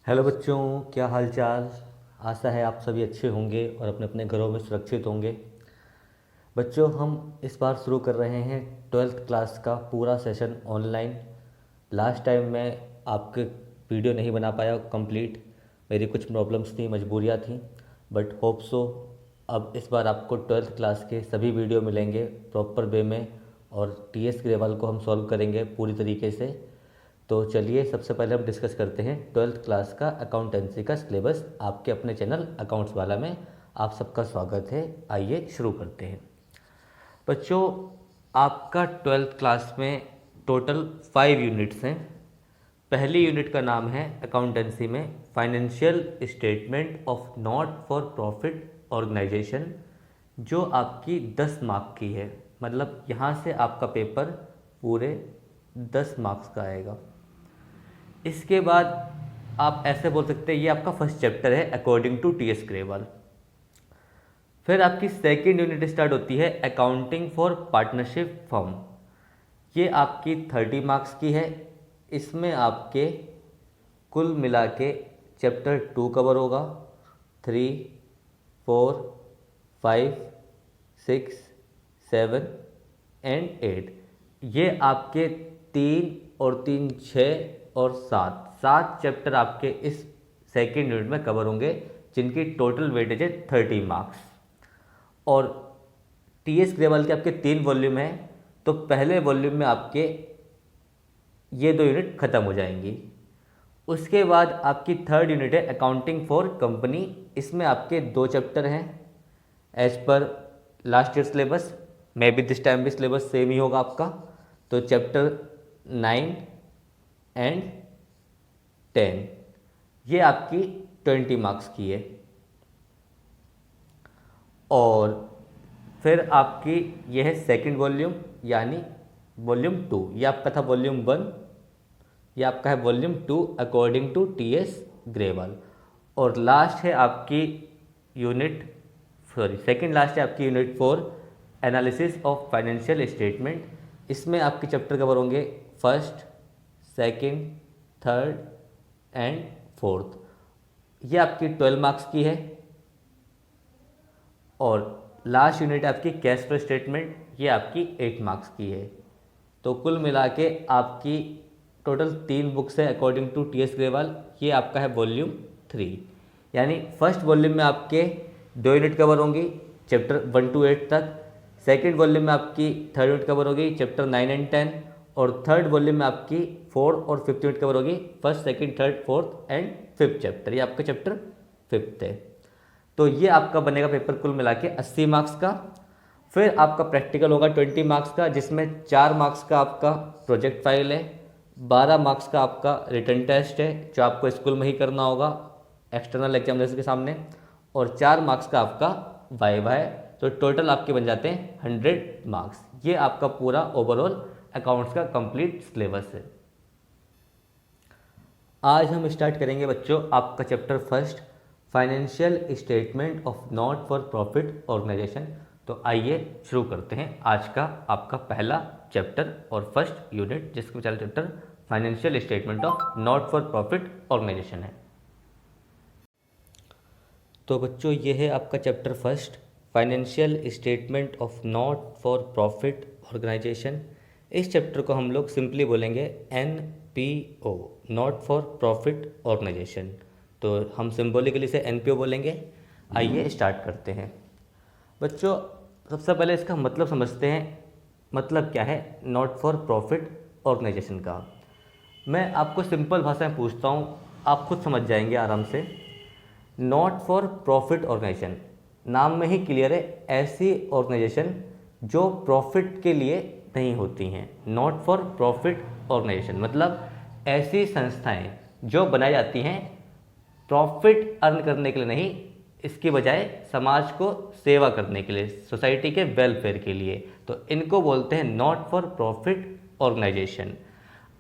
Hello बच्चों, क्या हाल चाल। आशा है आप सभी अच्छे होंगे और अपने अपने घरों में सुरक्षित होंगे। बच्चों, हम इस बार शुरू कर रहे हैं 12th क्लास का पूरा सेशन ऑनलाइन। लास्ट टाइम मैं आपके वीडियो नहीं बना पाया कंप्लीट, मेरी कुछ प्रॉब्लम्स थी, मजबूरियाँ थी, बट होप सो अब इस बार आपको 12th क्लास के सभी वीडियो मिलेंगे प्रॉपर वे में, और टीएस ग्रेवाल को हम सॉल्व करेंगे पूरी तरीके से। तो चलिए सबसे पहले हम डिस्कस करते हैं 12th क्लास का अकाउंटेंसी का सिलेबस आपके अपने चैनल अकाउंट्स वाला में। आप सबका स्वागत है। आइए शुरू करते हैं। बच्चों, आपका 12th क्लास में टोटल 5 यूनिट्स हैं। पहली यूनिट का नाम है अकाउंटेंसी में financial statement of not for profit organization, जो आपकी 10 मार्क की है। मतलब यहाँ से आपका पेपर पूरे 10 मार्क्स का आएगा। इसके बाद आप ऐसे बोल सकते हैं ये आपका फर्स्ट चैप्टर है अकॉर्डिंग टू टीएस ग्रेवाल। फिर आपकी सेकंड यूनिट स्टार्ट होती है अकाउंटिंग फॉर पार्टनरशिप फर्म। ये आपकी 30 मार्क्स की है। इसमें आपके कुल मिला के चैप्टर 2 कवर होगा, 3, 4, 5, 6, 7 एंड 8। ये आपके 3 और 3 6 और 7 चैप्टर आपके इस सेकेंड यूनिट में कवर होंगे, जिनकी टोटल वेटेज है 30 मार्क्स। और टीएस ग्रेवाल के आपके 3 वॉल्यूम हैं, तो पहले वॉल्यूम में आपके ये 2 यूनिट खत्म हो जाएंगी। उसके बाद आपकी थर्ड यूनिट है अकाउंटिंग फॉर कंपनी। इसमें आपके 2 चैप्टर हैं as per last year syllabus. Maybe this time भी सिलेबस सेम ही होगा आपका। तो चैप्टर 9 एंड 10 ये आपकी 20 मार्क्स की है। और फिर आपकी यह है सेकंड वॉल्यूम, यानी वॉल्यूम 2। ये आपका था वॉल्यूम 1, ये आपका है volume 2 according to TS Grewal. और लास्ट है आपकी सेकंड लास्ट है आपकी unit 4 analysis of financial statement. इसमें आपके चैप्टर कवर होंगे first, second, third and fourth. ये आपकी 12 मार्क्स की है। और लास्ट यूनिट आपकी कैश फ्लो स्टेटमेंट, ये आपकी 8 मार्क्स की है। तो कुल मिला के आपकी टोटल 3 बुक्स है अकॉर्डिंग टू टीएस ग्रेवाल। ये आपका है वॉल्यूम 3, यानी फर्स्ट वॉल्यूम में आपके 2 यूनिट कवर होंगी चैप्टर 1 to 8 तक। सेकेंड वॉल्यूम में आपकी थर्ड यूनिट कवर होगी चैप्टर 9 and 10। और थर्ड वॉल्यूम में आपकी 4th और 5th यूनिट कवर होगी first, second, third, fourth and 5th chapter. ये आपका चैप्टर 5th है। तो ये आपका बनेगा पेपर कुल मिला के 80 मार्क्स का। फिर आपका प्रैक्टिकल होगा 20 मार्क्स का, जिसमें 4 मार्क्स का आपका प्रोजेक्ट फाइल है, 12 मार्क्स का आपका रिटन टेस्ट है जो आपको स्कूल में ही करना होगा एक्सटर्नल एग्जामिनेशन के सामने, और 4 मार्क्स का आपका वाइवा है। तो टोटल आपके बन जाते हैं 100 मार्क्स। ये आपका पूरा ओवरऑल अकाउंट्स का कंप्लीट सिलेबस है। आज हम स्टार्ट करेंगे बच्चों आपका chapter first financial statement of not for profit organization. तो आइए शुरू करते हैं आज का आपका पहला चैप्टर और फर्स्ट यूनिट, जिसका पहला chapter financial statement of not for profit organization है। तो बच्चों ये है आपका chapter first financial statement of not for profit organization. इस चैप्टर को हम लोग सिंपली बोलेंगे NPO, not for profit organization. तो हम सिंबॉलिकली इसे NPO बोलेंगे। आइए स्टार्ट करते हैं। बच्चों सबसे पहले इसका मतलब समझते हैं। मतलब क्या है नॉट फॉर प्रॉफिट ऑर्गेनाइजेशन का? मैं आपको सिंपल भाषा में पूछता हूँ, आप खुद समझ जाएंगे आराम से। नॉट फॉर प्रॉफिट ऑर्गेनाइजेशन, नाम में ही क्लियर है, ऐसी ऑर्गेनाइजेशन जो प्रॉफिट के लिए नहीं होती हैं। नॉट फॉर प्रॉफिट ऑर्गेनाइजेशन मतलब ऐसी संस्थाएं जो बनाई जाती हैं प्रॉफिट अर्न करने के लिए नहीं, इसकी बजाय समाज को सेवा करने के लिए, सोसाइटी के वेलफेयर के लिए। तो इनको बोलते हैं नॉट फॉर प्रॉफिट ऑर्गेनाइजेशन।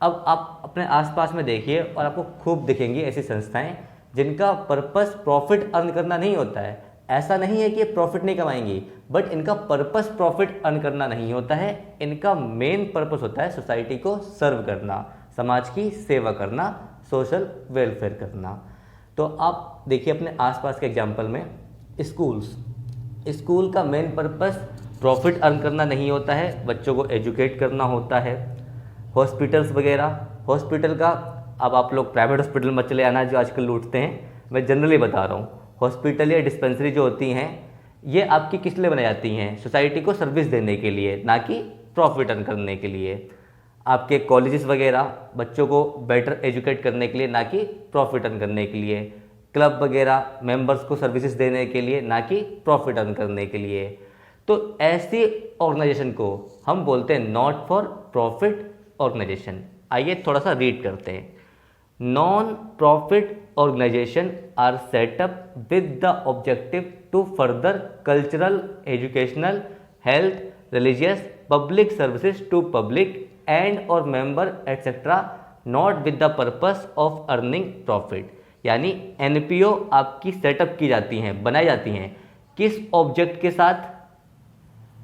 अब आप अपने आसपास में देखिए और आपको खूब दिखेंगी ऐसी संस्थाएं जिनका पर्पस प्रॉफिट अर्न करना नहीं होता है। ऐसा नहीं है कि ये प्रॉफिट नहीं कमाएंगी, बट इनका पर्पस प्रॉफिट अर्न करना नहीं होता है। इनका मेन पर्पस होता है सोसाइटी को सर्व करना, समाज की सेवा करना, सोशल वेलफेयर करना। तो आप देखिए अपने आसपास के एग्जाम्पल में, स्कूल का मेन पर्पस प्रॉफिट अर्न करना नहीं होता है, बच्चों को एजुकेट करना होता है। हॉस्पिटल्स वगैरह, हॉस्पिटल का, अब आप लोग प्राइवेट हॉस्पिटल मत चले आना जो आजकल लूटते हैं, मैं जनरली बता रहा हूँ। हॉस्पिटल या डिस्पेंसरी जो होती हैं, ये आपकी किस लिए बनाई जाती हैं? सोसाइटी को सर्विस देने के लिए, ना कि प्रॉफिट अर्न करने के लिए। आपके कॉलेजेस वगैरह बच्चों को बेटर एजुकेट करने के लिए, ना कि प्रॉफिट अर्न करने के लिए। क्लब वगैरह मेंबर्स को सर्विसेज देने के लिए, ना कि प्रॉफिट अर्न करने के लिए। तो ऐसी ऑर्गेनाइजेशन को हम बोलते हैं नॉट फॉर प्रॉफिट ऑर्गेनाइजेशन। आइए थोड़ा सा रीड करते हैं। Non profit organization are setup with the objective to further cultural, educational, health, religious, public services to public and or member etcetera, not with the purpose of earning profit. यानी NPO आपकी setup की जाती हैं, बनाई जाती हैं किस object के साथ?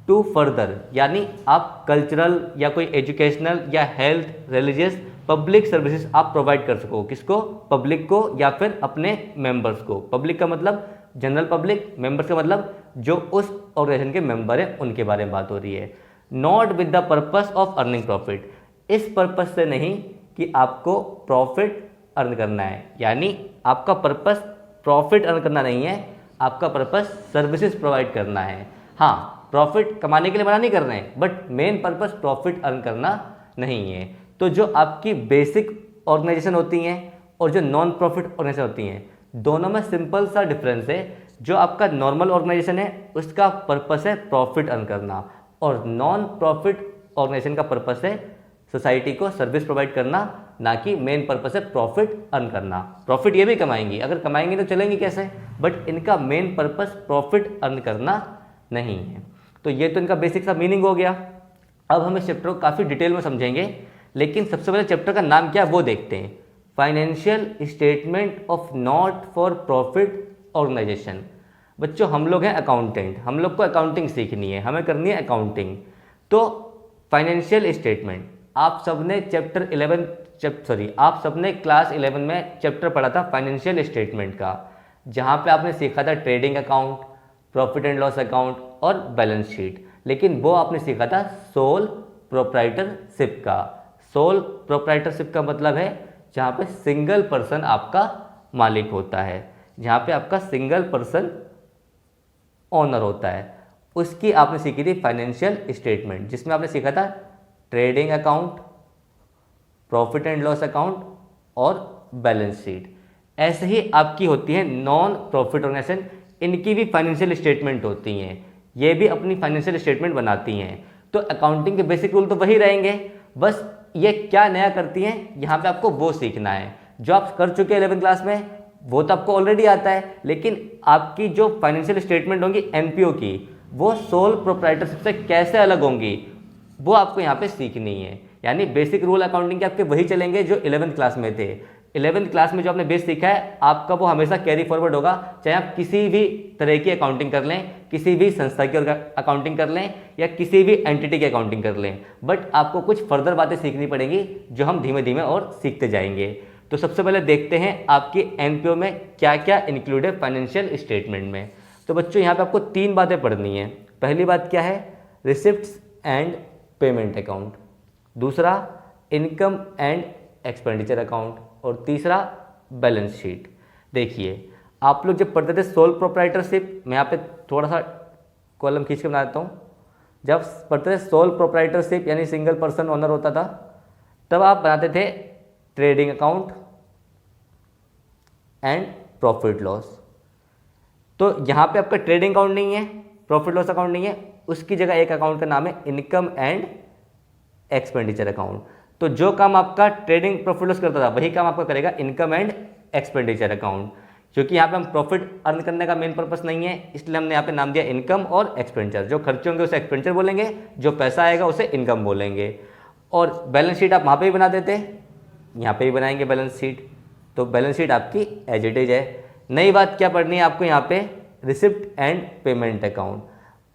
टू फर्दर, यानी आप कल्चरल या कोई एजुकेशनल या हेल्थ, रिलीजियस, पब्लिक सर्विसेज आप प्रोवाइड कर सको। किसको? पब्लिक को, या फिर अपने मेंबर्स को। पब्लिक का मतलब जनरल पब्लिक, मेंबर्स का मतलब जो उस ऑर्गेनाइजेशन के मेंबर हैं उनके बारे में बात हो रही है। Not with the purpose of earning profit, इस पर्पस से नहीं कि आपको प्रॉफिट अर्न करना है, यानी आपका पर्पस प्रॉफिट अर्न करना नहीं है, आपका पर्पस सर्विसेज प्रोवाइड करना है। हाँ, प्रॉफिट कमाने के लिए मना नहीं कर रहे हैं, but main purpose profit earn करना नहीं है। तो जो आपकी बेसिक ऑर्गेनाइजेशन होती हैं और जो नॉन प्रॉफिट ऑर्गेनाइजेशन होती हैं, दोनों में सिंपल सा डिफरेंस है। जो आपका नॉर्मल ऑर्गेनाइजेशन है उसका पर्पस है प्रॉफिट अर्न करना, और नॉन प्रॉफिट ऑर्गेनाइजेशन का पर्पस है सोसाइटी को सर्विस प्रोवाइड करना, ना कि मेन पर्पस है प्रॉफिट अर्न करना। प्रॉफिट ये भी कमाएंगी, अगर कमाएंगी तो चलेंगी कैसे, बट इनका मेन पर्पस प्रॉफिट अर्न करना नहीं है। तो ये तो इनका बेसिक सा मीनिंग हो गया। अब हम इस चैप्टर को काफ़ी डिटेल में समझेंगे, लेकिन सबसे पहले चैप्टर का नाम क्या है वो देखते हैं। Financial statement of not for profit organization. बच्चों हम लोग हैं अकाउंटेंट, हम लोग को अकाउंटिंग सीखनी है, हमें करनी है अकाउंटिंग। तो फाइनेंशियल स्टेटमेंट, आप सबने आप सबने क्लास 11 में चैप्टर पढ़ा था फाइनेंशियल स्टेटमेंट का, जहाँ पे आपने सीखा था trading account, profit and loss account और बैलेंस शीट। लेकिन वो आपने सीखा था सोल प्रोप्राइटरशिप का। सोल प्रोप्राइटरशिप का मतलब है जहाँ पे सिंगल पर्सन आपका मालिक होता है, जहाँ पे आपका सिंगल पर्सन ओनर होता है। उसकी आपने सीखी थी फाइनेंशियल स्टेटमेंट, जिसमें आपने सीखा था trading account, profit and loss account और बैलेंस शीट। ऐसे ही आपकी होती है नॉन प्रॉफिट ऑर्गेनाइजेशन, इनकी भी फाइनेंशियल स्टेटमेंट होती हैं, ये भी अपनी फाइनेंशियल स्टेटमेंट बनाती हैं। तो अकाउंटिंग के बेसिक रूल तो वही रहेंगे, बस ये क्या नया करती हैं यहाँ पे आपको वो सीखना है। जो आप कर चुके हैं 11th क्लास में वो तो आपको ऑलरेडी आता है, लेकिन आपकी जो फाइनेंशियल स्टेटमेंट होंगी एनपीओ की, वो सोल प्रोप्राइटरशिप से कैसे अलग होंगी वो आपको यहाँ पे सीखनी है। यानी बेसिक रूल अकाउंटिंग के आपके वही चलेंगे जो 11th क्लास में थे। 11th क्लास में जो आपने बेस सीखा है आपका वो हमेशा कैरी फॉरवर्ड होगा, चाहे आप किसी भी तरह की अकाउंटिंग कर लें, किसी भी संस्था की अकाउंटिंग कर लें या किसी भी एंटिटी की अकाउंटिंग कर लें, बट आपको कुछ फर्दर बातें सीखनी पड़ेंगी जो हम धीमे धीमे और सीखते जाएंगे। तो सबसे पहले देखते हैं आपकी एनपीओ में क्या क्या इंक्लूड है फाइनेंशियल स्टेटमेंट में। तो बच्चों यहाँ पे आपको 3 बातें पढ़नी है। पहली बात क्या है? Receipts and payment account. दूसरा इनकम एंड एक्सपेंडिचर अकाउंट, और तीसरा बैलेंस शीट। देखिए आप लोग जब पढ़ते थे सोल प्रोप्राइटरशिप, मैं यहाँ पे थोड़ा सा कॉलम खींच के बना देता हूँ। जब पढ़ते थे सोल प्रोप्राइटरशिप यानी सिंगल पर्सन ओनर होता था, तब आप बनाते थे trading account and profit loss. तो यहाँ पे आपका ट्रेडिंग अकाउंट नहीं है, प्रॉफिट लॉस अकाउंट नहीं है, उसकी जगह एक अकाउंट का नाम है इनकम एंड एक्सपेंडिचर अकाउंट। तो जो काम आपका ट्रेडिंग प्रॉफिट लॉस करता था वही काम आपका करेगा इनकम एंड एक्सपेंडिचर अकाउंट। क्योंकि यहाँ पे हम प्रॉफिट अर्न करने का मेन पर्पस नहीं है, इसलिए हमने यहाँ पे नाम दिया इनकम और एक्सपेंडिचर। जो खर्चे होंगे उसे एक्सपेंडिचर बोलेंगे, जो पैसा आएगा उसे इनकम बोलेंगे। और बैलेंस शीट आप वहाँ पे भी बना देते, यहाँ पे भी बनाएंगे बैलेंस शीट। तो बैलेंस शीट आपकी एज इट इज है। नई बात क्या पढ़नी है आपको यहाँ पे? Receipt and payment account.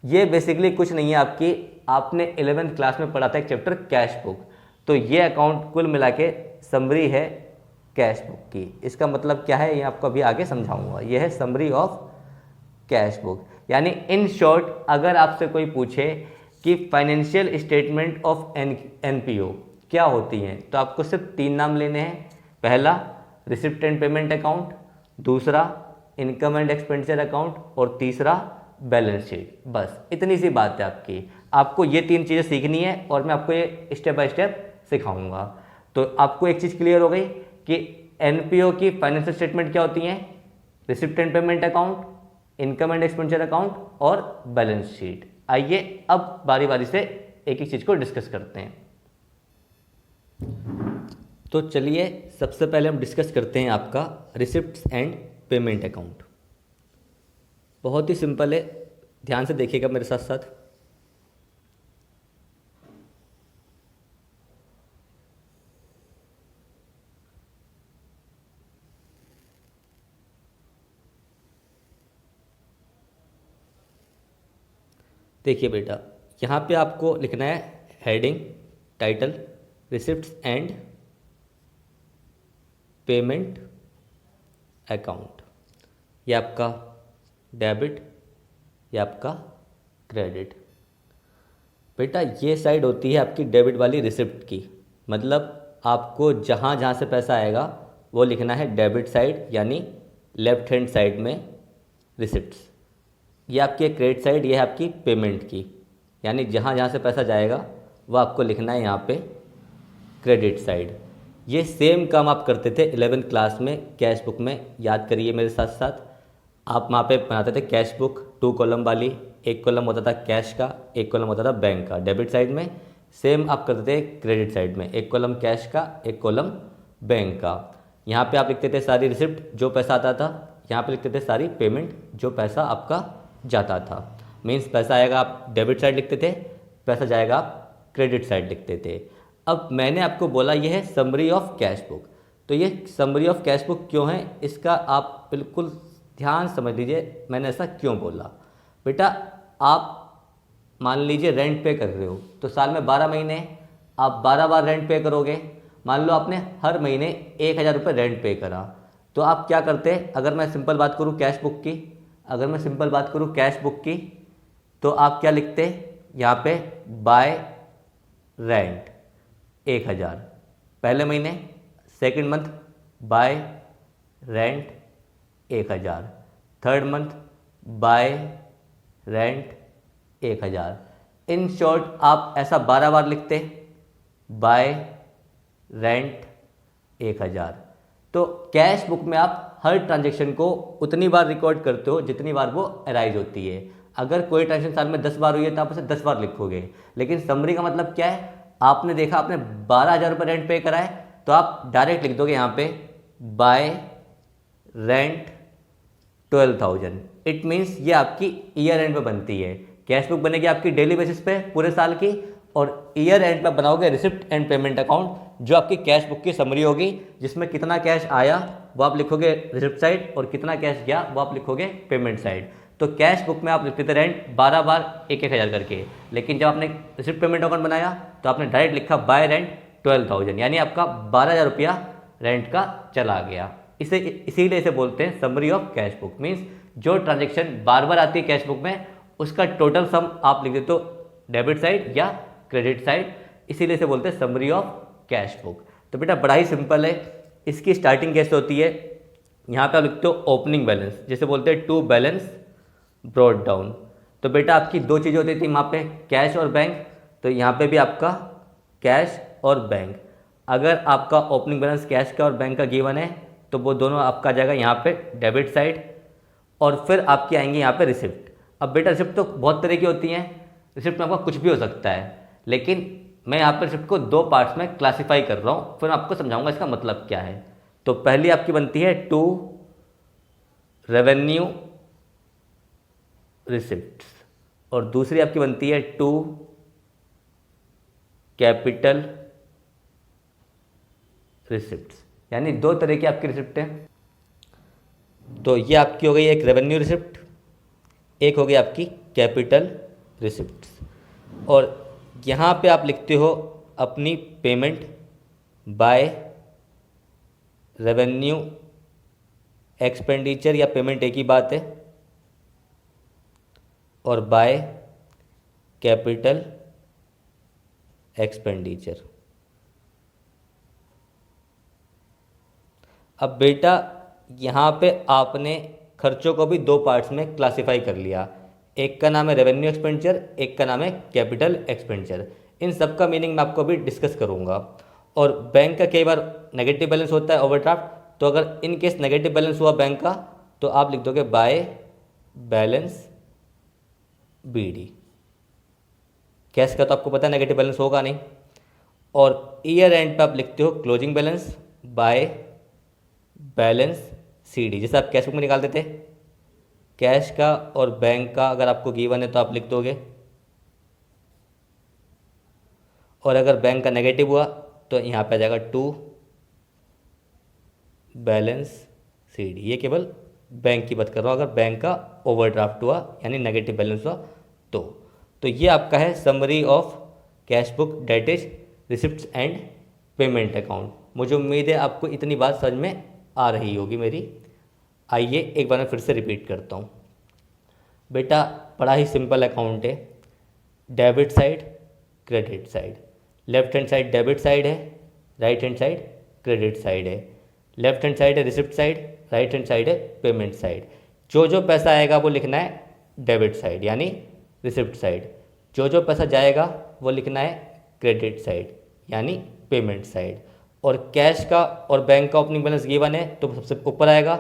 ये बेसिकली कुछ नहीं है आपकी, आपने 11th क्लास में पढ़ा था एक चैप्टर कैश बुक। तो ये अकाउंट कुल मिला के समरी है कैश बुक की। इसका मतलब क्या है ये आपको अभी आगे समझाऊंगा। ये है समरी ऑफ कैश बुक। यानी इन शॉर्ट अगर आपसे कोई पूछे कि फाइनेंशियल स्टेटमेंट ऑफ एनपीओ क्या होती हैं, तो आपको सिर्फ 3 नाम लेने हैं। पहला रिसिप्ट एंड पेमेंट अकाउंट, दूसरा इनकम एंड एक्सपेंडिचर अकाउंट और तीसरा बैलेंस शीट। बस इतनी सी बात है आपकी। आपको ये 3 चीज़ें सीखनी है और मैं आपको ये स्टेप बाय स्टेप सिखाऊंगा। तो आपको एक चीज़ क्लियर हो गई कि एनपीओ की फाइनेंशियल स्टेटमेंट क्या होती हैं, receipt and payment account, income and expenditure account और बैलेंस शीट। आइए अब बारी बारी से एक एक चीज़ को डिस्कस करते हैं। तो चलिए सबसे पहले हम डिस्कस करते हैं आपका रिसिप्ट्स एंड पेमेंट अकाउंट। बहुत ही सिंपल है, ध्यान से देखिएगा मेरे साथ साथ। देखिए बेटा, यहाँ पे आपको लिखना है heading, title, receipts and payment account. ये आपका डेबिट, ये आपका क्रेडिट। बेटा ये साइड होती है आपकी डेबिट वाली रिसिप्ट की, मतलब आपको जहाँ जहाँ से पैसा आएगा वो लिखना है डेबिट साइड, यानी लेफ्ट हैंड साइड में रिसिप्ट्स। ये आपकी है क्रेडिट साइड, ये है आपकी पेमेंट की, यानी जहाँ जहाँ से पैसा जाएगा वो आपको लिखना है यहाँ पे क्रेडिट साइड। ये सेम काम आप करते थे 11th क्लास में कैश बुक में, याद करिए मेरे साथ साथ। आप वहाँ पे बनाते थे कैश बुक 2 कॉलम वाली, एक कॉलम होता था कैश का, एक कॉलम होता था बैंक का डेबिट साइड में। सेम आप करते थे क्रेडिट साइड में, एक कॉलम कैश का, एक कॉलम बैंक का। यहाँ पे आप लिखते थे सारी रिसिप्ट जो पैसा आता था, यहाँ पे लिखते थे सारी पेमेंट जो पैसा आपका जाता था। मीन्स पैसा आएगा आप डेबिट साइड लिखते थे, पैसा जाएगा आप क्रेडिट साइड लिखते थे। अब मैंने आपको बोला ये है समरी ऑफ कैश बुक। तो ये समरी ऑफ कैश बुक क्यों है, इसका आप बिल्कुल ध्यान समझ लीजिए मैंने ऐसा क्यों बोला। बेटा आप मान लीजिए रेंट पे कर रहे हो, तो साल में 12 महीने, आप 12 बार रेंट पे करोगे। मान लो आपने हर महीने 1000 रुपये रेंट पे करा, तो आप क्या करते हैं, अगर मैं सिंपल बात करूँ कैश बुक की, अगर मैं सिंपल बात करूँ कैश बुक की, तो आप क्या लिखते हैं यहाँ पे, बाय रेंट 1000 पहले महीने, second month by rent 1000, third month by rent 1000। In short आप ऐसा 12 बार लिखते, बाय रेंट 1000। तो कैश बुक में आप हर ट्रांजेक्शन को उतनी बार रिकॉर्ड करते हो जितनी बार वो अराइज होती है। अगर कोई ट्रांजेक्शन साल में 10 बार हुई है तो आप उसे 10 बार लिखोगे। लेकिन समरी का मतलब क्या है, आपने देखा आपने 12,000 रुपये रेंट पे करा है, तो आप डायरेक्ट लिख दोगे यहाँ पे बाय रेंट 12,000। इट मीन्स ये आपकी ईयर एंड पे बनती है। कैश बुक बनेगी आपकी डेली बेसिस पे पूरे साल की, और ईयर एंड पे बनाओगे रिसिप्ट एंड पेमेंट अकाउंट, जो आपकी कैश बुक की समरी होगी, जिसमें कितना कैश आया वो आप लिखोगे रिसिप्ट साइड और कितना कैश गया वो आप लिखोगे पेमेंट साइड। तो कैश बुक में आप लिखते थे रेंट 12 बार 1,000 करके, लेकिन जब आपने रिसिप्ट पेमेंट अकाउंट बनाया तो आपने डायरेक्ट लिखा बाय रेंट 12,000, यानी आपका 12,000 रुपया रेंट का चला गया। इसीलिए इसे बोलते हैं summary of cash book. Means जो ट्रांजेक्शन बार बार आती है कैश बुक में, उसका टोटल सम आप लिख देते हो डेबिट साइड या क्रेडिट साइड, इसीलिए इसे बोलते हैं समरी ऑफ कैश बुक। तो बेटा बड़ा ही सिंपल है। इसकी स्टार्टिंग कैसे होती है, यहाँ पे आप लिखते हो ओपनिंग बैलेंस, जैसे बोलते हैं टू बैलेंस ब्रॉट डाउन। तो बेटा आपकी 2 चीज़ें होती थी वहाँ पे, कैश और बैंक। तो यहाँ पे भी आपका कैश और बैंक। अगर आपका ओपनिंग बैलेंस कैश का और बैंक का गिवन है तो वो दोनों आपका जाएगा यहाँ पे डेबिट साइड, और फिर आपकी आएंगी यहाँ पे रिसिप्ट। अब बेटा रिसिप्ट तो बहुत तरह की होती हैं, रिसिप्ट में आपका कुछ भी हो सकता है, लेकिन मैं यहाँ पर रिसिप्ट को 2 पार्ट्स में क्लासीफाई कर रहा हूँ, फिर आपको समझाऊंगा इसका मतलब क्या है। तो पहली आपकी बनती है टू रेवेन्यू रिसिप्ट्स, और दूसरी आपकी बनती है टू कैपिटल रिसिप्ट्स, यानी 2 तरह की आपकी रिसिप्ट है। तो ये आपकी हो गई एक रेवेन्यू रिसिप्ट, एक हो गई आपकी कैपिटल रिसिप्ट्स। और यहाँ पे आप लिखते हो अपनी पेमेंट बाय रेवेन्यू एक्सपेंडिचर या पेमेंट एक ही बात है, और बाय कैपिटल एक्सपेंडिचर। अब बेटा यहाँ पे आपने खर्चों को भी दो पार्ट्स में क्लासिफाई कर लिया, एक का नाम है रेवेन्यू एक्सपेंडिचर, एक का नाम है कैपिटल एक्सपेंडिचर। इन सब का मीनिंग मैं आपको अभी डिस्कस करूँगा। और बैंक का कई बार नेगेटिव बैलेंस होता है ओवरड्राफ्ट, तो अगर इन केस नेगेटिव बैलेंस हुआ बैंक का तो आप लिख दोगे बाय बैलेंस बीडी। कैश का तो आपको पता है नेगेटिव बैलेंस होगा नहीं। और ईयर एंड पे आप लिखते हो closing balance by balance CD. जैसे आप कैश बुक में निकालते थे, कैश का और बैंक का अगर आपको गिवन है तो आप लिख दोगे, और अगर बैंक का नेगेटिव हुआ तो यहाँ पे आ जाएगा टू बैलेंस सीडी। ये केवल बैंक की बात कर रहा हूँ, अगर बैंक का ओवरड्राफ्ट हुआ यानी नेगेटिव बैलेंस हुआ तो ये आपका है summary of cash book that is receipts and payment account. मुझे उम्मीद है आपको इतनी बात समझ में आ रही होगी मेरी। आइए एक बार मैं फिर से रिपीट करता हूँ। बेटा बड़ा ही सिंपल अकाउंट है, debit side credit side. Left hand side debit side है, right hand side credit side है। लेफ्ट हैंड साइड है receipt side, right hand side है पेमेंट साइड। जो जो पैसा आएगा वो लिखना है डेबिट साइड यानी रिसिप्ट साइड, जो जो पैसा जाएगा वो लिखना है क्रेडिट साइड यानी पेमेंट साइड। और कैश का और बैंक का ओपनिंग बैलेंस गिवन है तो सबसे ऊपर आएगा,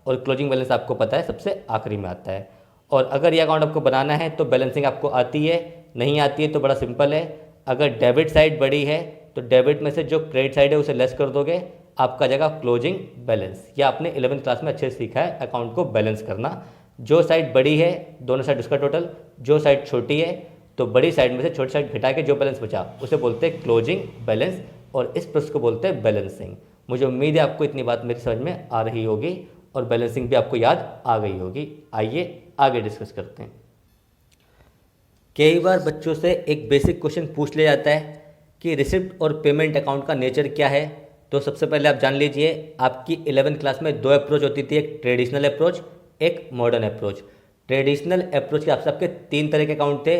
और क्लोजिंग बैलेंस आपको पता है सबसे आखिरी में आता है। और अगर ये अकाउंट आपको बनाना है तो बैलेंसिंग आपको आती है, नहीं आती है तो बड़ा सिंपल है, अगर डेबिट साइड बड़ी है तो डेबिट में से जो क्रेडिट साइड है उसे लेस कर दोगे, आपका जाएगा क्लोजिंग बैलेंस। या आपने 11th क्लास में अच्छे से सीखा है अकाउंट को बैलेंस करना। जो साइड बड़ी है दोनों साइड उसका टोटल, जो साइड छोटी है तो बड़ी साइड में से छोटी साइड घटा के जो बैलेंस बचा उसे बोलते हैं क्लोजिंग बैलेंस, और इस प्रोसेस को बोलते हैं बैलेंसिंग। मुझे उम्मीद है आपको इतनी बात मेरी समझ में आ रही होगी और बैलेंसिंग भी आपको याद आ गई होगी। आइए आगे डिस्कस करते हैं। कई बार बच्चों से एक बेसिक क्वेश्चन पूछ लिया जाता है कि रिसिप्ट और पेमेंट अकाउंट का नेचर क्या है। तो सबसे पहले आप जान लीजिए, आपकी 11th क्लास में दो अप्रोच होती थी, एक ट्रेडिशनल अप्रोच एक मॉडर्न अप्रोच। ट्रेडिशनल अप्रोच के आपके तीन तरह के अकाउंट थे,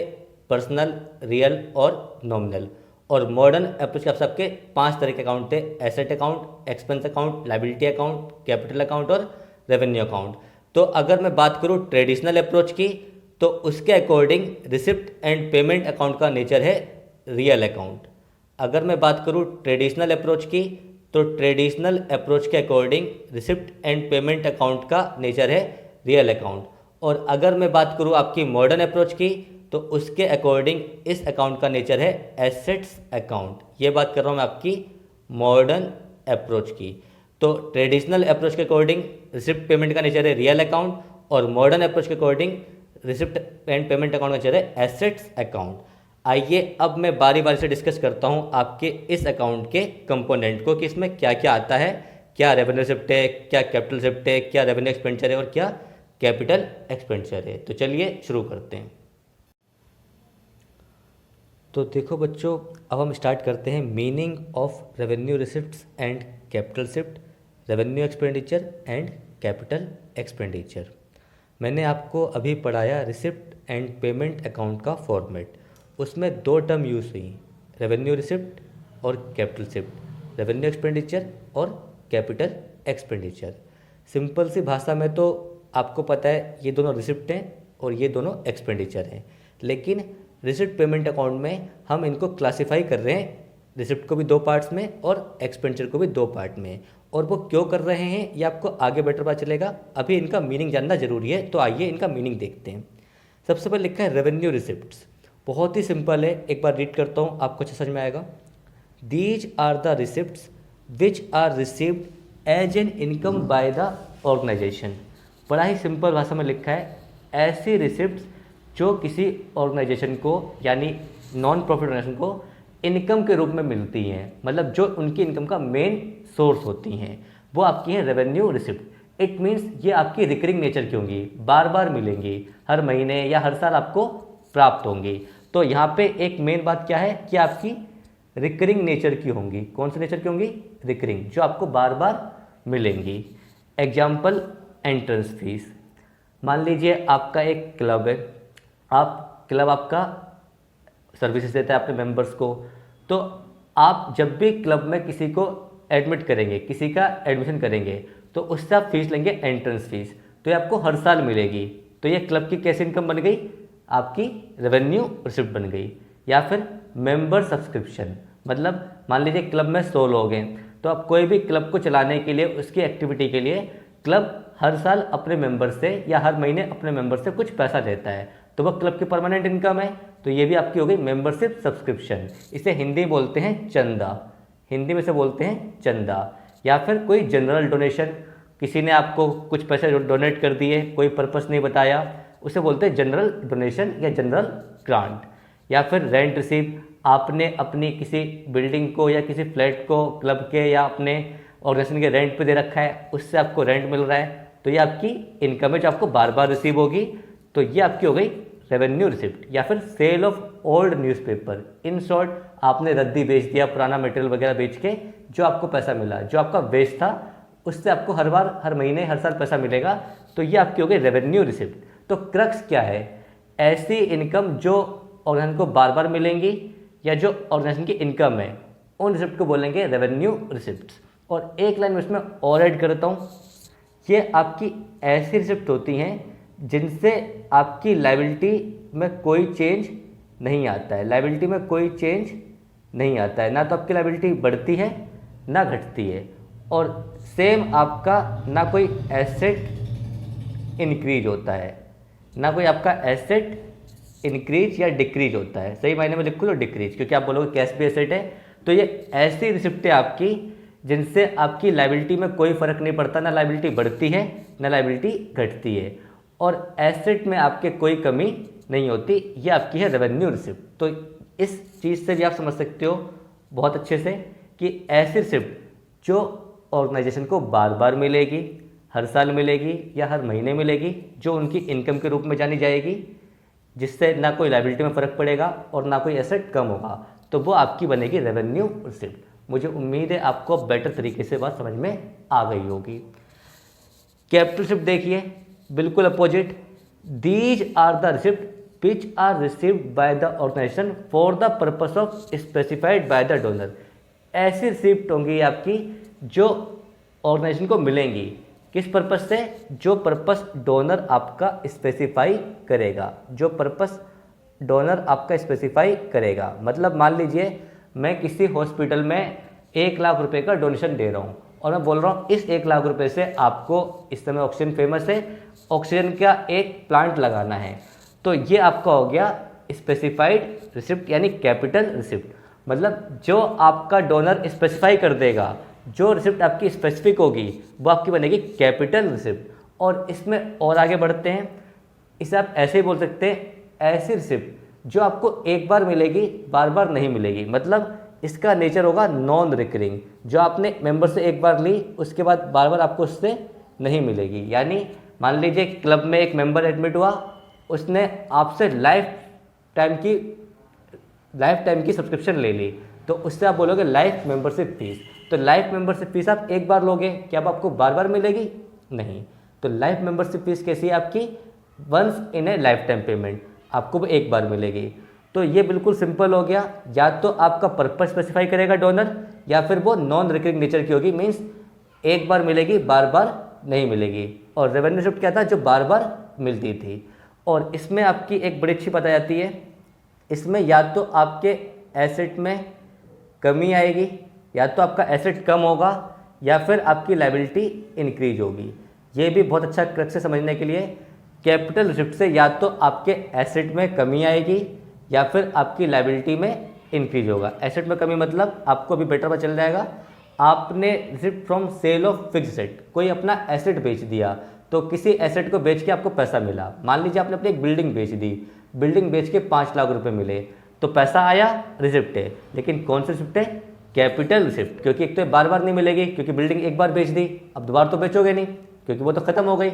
पर्सनल, रियल और नॉमिनल। और मॉडर्न अप्रोच के आपके 5 तरह के अकाउंट थे, asset account, expense account, liability account, capital account और रेवेन्यू अकाउंट। तो अगर मैं बात करूँ ट्रेडिशनल अप्रोच की तो उसके according receipt and payment account का नेचर है रियल अकाउंट। अगर मैं बात करूँ ट्रेडिशनल अप्रोच की तो ट्रेडिशनल अप्रोच के according receipt and payment account का नेचर है रियल अकाउंट। और अगर मैं बात करूँ आपकी मॉडर्न अप्रोच की तो उसके अकॉर्डिंग इस अकाउंट का नेचर है एसेट्स अकाउंट। ये बात कर रहा हूँ मैं आपकी मॉडर्न अप्रोच की। तो ट्रेडिशनल अप्रोच के अकॉर्डिंग रिसिप्ट पेमेंट का नेचर है रियल अकाउंट, और मॉडर्न अप्रोच के according receipt and payment account का नेचर है एसेट्स अकाउंट। आइए अब मैं बारी बारी से डिस्कस करता हूँ आपके इस अकाउंट के कंपोनेंट को कि इसमें क्या क्या आता है, क्या रेवेन्यू रिसिप्ट है, क्या कैपिटल रिसिप्ट है, क्या रेवेन्यू एक्सपेंडिचर है और क्या कैपिटल एक्सपेंडिचर है। तो चलिए शुरू करते हैं। तो देखो बच्चों, अब हम स्टार्ट करते हैं meaning of revenue receipts and capital receipt, revenue expenditure and capital expenditure. मैंने आपको अभी पढ़ाया रिसिप्ट एंड पेमेंट अकाउंट का फॉर्मेट। उसमें दो टर्म यूज़ हुई, रेवेन्यू रिसिप्ट और कैपिटल रिसिप्ट, रेवेन्यू एक्सपेंडिचर और कैपिटल एक्सपेंडिचर। सिंपल सी भाषा में तो आपको पता है ये दोनों रिसिप्ट हैं और ये दोनों एक्सपेंडिचर हैं, लेकिन रिसिप्ट पेमेंट अकाउंट में हम इनको क्लासिफाई कर रहे हैं, रिसिप्ट को भी दो पार्ट्स में और एक्सपेंडिचर को भी दो पार्ट में। और वो क्यों कर रहे हैं ये आपको आगे बेटर पता चलेगा, अभी इनका मीनिंग जानना जरूरी है। तो आइए इनका मीनिंग देखते हैं। सबसे पहले लिखा है रेवेन्यू रिसिप्ट्स, बहुत ही सिंपल है, एक बार रीड करता हूँ आपको अच्छे समझ में आएगा। These are the receipts which are received as an income by the organization. बड़ा ही सिंपल भाषा में लिखा है, ऐसी रिसिप्ट्स जो किसी ऑर्गेनाइजेशन को यानी नॉन प्रॉफिट ऑर्गेनाइजेशन को इनकम के रूप में मिलती हैं, मतलब जो उनकी इनकम का मेन सोर्स होती हैं, वो आपकी है रेवेन्यू रिसिप्ट। इट मीन्स ये आपकी रिकरिंग नेचर की होंगी, बार बार मिलेंगी, हर महीने या हर साल आपको प्राप्त होंगी। तो यहाँ पे एक मेन बात क्या है कि आपकी रिकरिंग नेचर की होंगी। कौन से नेचर की होंगी? रिकरिंग, जो आपको बार बार मिलेंगी। Example, entrance fees. मान लीजिए आपका एक क्लब है, क्लब आपका सर्विसेज देता है अपने मेंबर्स को, तो आप जब भी क्लब में किसी को एडमिट करेंगे, किसी का एडमिशन करेंगे, तो उससे आप फीस लेंगे एंट्रेंस फीस, तो ये आपको हर साल मिलेगी। तो ये क्लब की कैसी इनकम बन गई? आपकी रेवेन्यू रिसिप्ट बन गई। या फिर मेंबर सब्सक्रिप्शन, मतलब मान लीजिए क्लब में 100 लोग हैं, तो आप कोई भी क्लब को चलाने के लिए, उसकी एक्टिविटी के लिए क्लब हर साल अपने मेंबर से या हर महीने अपने मेंबर से कुछ पैसा लेता है, तो वह क्लब की परमानेंट इनकम है। तो ये भी आपकी हो गई मेंबरशिप सब्सक्रिप्शन। इसे हिंदी में बोलते हैं चंदा, हिंदी में से बोलते हैं चंदा। या फिर कोई जनरल डोनेशन, किसी ने आपको कुछ पैसे डोनेट कर दिए, कोई पर्पस नहीं बताया, उसे बोलते हैं जनरल डोनेशन या जनरल ग्रांट। या फिर रेंट रिसीव, आपने अपनी किसी बिल्डिंग को या किसी फ्लैट को क्लब के या अपने ऑर्गेनाइजेशन के रेंट पे दे रखा है, उससे आपको रेंट मिल रहा है, तो ये आपकी इनकम है जो आपको बार बार रिसीव होगी। तो ये आपकी हो गई रेवेन्यू रिसिप्ट। या फिर sale of old newspaper, in short आपने रद्दी बेच दिया, पुराना मटेरियल वगैरह बेच के जो आपको पैसा मिला, जो आपका वेस्ट था, उससे आपको हर बार, हर महीने, हर साल पैसा मिलेगा, तो ये आपकी हो गई रेवेन्यू रिसिप्ट। तो क्रक्स क्या है? ऐसी इनकम जो ऑर्गेनाइजेशन को बार बार मिलेंगी या जो ऑर्गेनाइजेशन की इनकम है, उन रिसिप्ट को बोलेंगे रेवेन्यू रिसिप्ट। और एक लाइन उसमें और ऐड करता हूँ, ये आपकी ऐसी रिसिप्ट होती हैं जिनसे आपकी लायबिलिटी में कोई चेंज नहीं आता है। लायबिलिटी में कोई चेंज नहीं आता है, ना तो आपकी लायबिलिटी बढ़ती है ना घटती है, और सेम आपका ना कोई एसेट इंक्रीज होता है, ना कोई आपका एसेट इंक्रीज या डिक्रीज होता है। सही मायने में लिखो तो डिक्रीज, क्योंकि आप बोलोगे कैश भी एसेट है। तो ये ऐसी रिसिप्टें आपकी जिनसे आपकी लायबिलिटी में कोई फर्क नहीं पड़ता, ना लायबिलिटी बढ़ती है ना लायबिलिटी घटती है, और एसेट में आपके कोई कमी नहीं होती। ये आपकी है रेवेन्यू रिसिप्ट। तो इस चीज़ से भी आप समझ सकते हो बहुत अच्छे से कि ऐसी रिसिप्ट जो ऑर्गेनाइजेशन को बार बार मिलेगी, हर साल मिलेगी या हर महीने मिलेगी, जो उनकी इनकम के रूप में जानी जाएगी, जिससे ना कोई लायबिलिटी में फ़र्क पड़ेगा और ना कोई एसेट कम होगा, तो वो आपकी बनेगी रेवेन्यू रिसिप्ट। मुझे उम्मीद है आपको बेटर तरीके से बात समझ में आ गई होगी। कैपिटल रिसिप्ट देखिए, बिल्कुल opposite. These are the receipt which are received by the organization for the purpose of specified by the donor. ऐसी रिसिप्ट होंगी आपकी जो ऑर्गेनाइजेशन को मिलेंगी, किस पर्पस से? जो पर्पस डोनर आपका स्पेसिफाई करेगा, जो पर्पस डोनर आपका स्पेसिफाई करेगा। मतलब मान लीजिए मैं किसी हॉस्पिटल में 1 लाख रुपए का डोनेशन दे रहा हूँ, और मैं बोल रहा हूँ इस 1 लाख रुपए से आपको, इस समय ऑक्सीजन फेमस है, ऑक्सीजन का एक प्लांट लगाना है, तो ये आपका हो गया स्पेसिफाइड रिसिप्ट यानी कैपिटल रिसिप्ट। मतलब जो आपका डोनर स्पेसिफाई कर देगा, जो रिसिप्ट आपकी स्पेसिफिक होगी, वो आपकी बनेगी कैपिटल रिसिप्ट। और इसमें और आगे बढ़ते हैं, इसे आप ऐसे ही बोल सकते हैं, ऐसी रिसिप्ट जो आपको एक बार मिलेगी, बार बार नहीं मिलेगी। मतलब इसका नेचर होगा नॉन रिकरिंग, जो आपने मेंबर से एक बार ली, उसके बाद बार बार आपको उससे नहीं मिलेगी। यानी मान लीजिए क्लब में एक मेंबर एडमिट हुआ, उसने आपसे लाइफ टाइम की सब्सक्रिप्शन ले ली, तो उससे आप बोलोगे लाइफ मेंबरशिप फीस। तो लाइफ मेंबरशिप फीस आप एक बार लोगे, क्या अब आपको बार बार मिलेगी? नहीं। तो लाइफ मेंबरशिप फीस कैसी है आपकी? Once in a lifetime payment, आपको वो एक बार मिलेगी। तो ये बिल्कुल सिंपल हो गया, या तो आपका पर्पस स्पेसिफाई करेगा डोनर, या फिर वो नॉन रिकरिंग नेचर की होगी, मीन्स एक बार मिलेगी, बार बार नहीं मिलेगी। और रेवेन्यू रिसिप्ट क्या था? जो बार बार मिलती थी। और इसमें आपकी एक बड़ी अच्छी बात आ जाती है, इसमें या तो आपके एसेट में कमी आएगी, या तो आपका एसेट कम होगा, या फिर आपकी लायबिलिटी इंक्रीज होगी। ये भी बहुत अच्छा क्रक्स से समझने के लिए, कैपिटल रिसिप्ट से या तो आपके एसेट में कमी आएगी या फिर आपकी लायबिलिटी में इंक्रीज होगा। एसेट में कमी मतलब आपको अभी बेटर पता चल जाएगा। आपने receipt from sale of fix asset, कोई अपना एसेट बेच दिया, तो किसी एसेट को बेच के आपको पैसा मिला। मान लीजिए आपने अपनी एक बिल्डिंग बेच दी, बिल्डिंग बेच के 5 लाख रुपए मिले, तो पैसा आया, रिसिप्ट है। लेकिन कौन सी रिसिप्ट है? कैपिटल रिसिप्ट, क्योंकि एक तो बार बार नहीं मिलेगी, क्योंकि बिल्डिंग एक बार बेच दी, अब दोबारा तो बेचोगे नहीं, क्योंकि वो तो खत्म हो गई।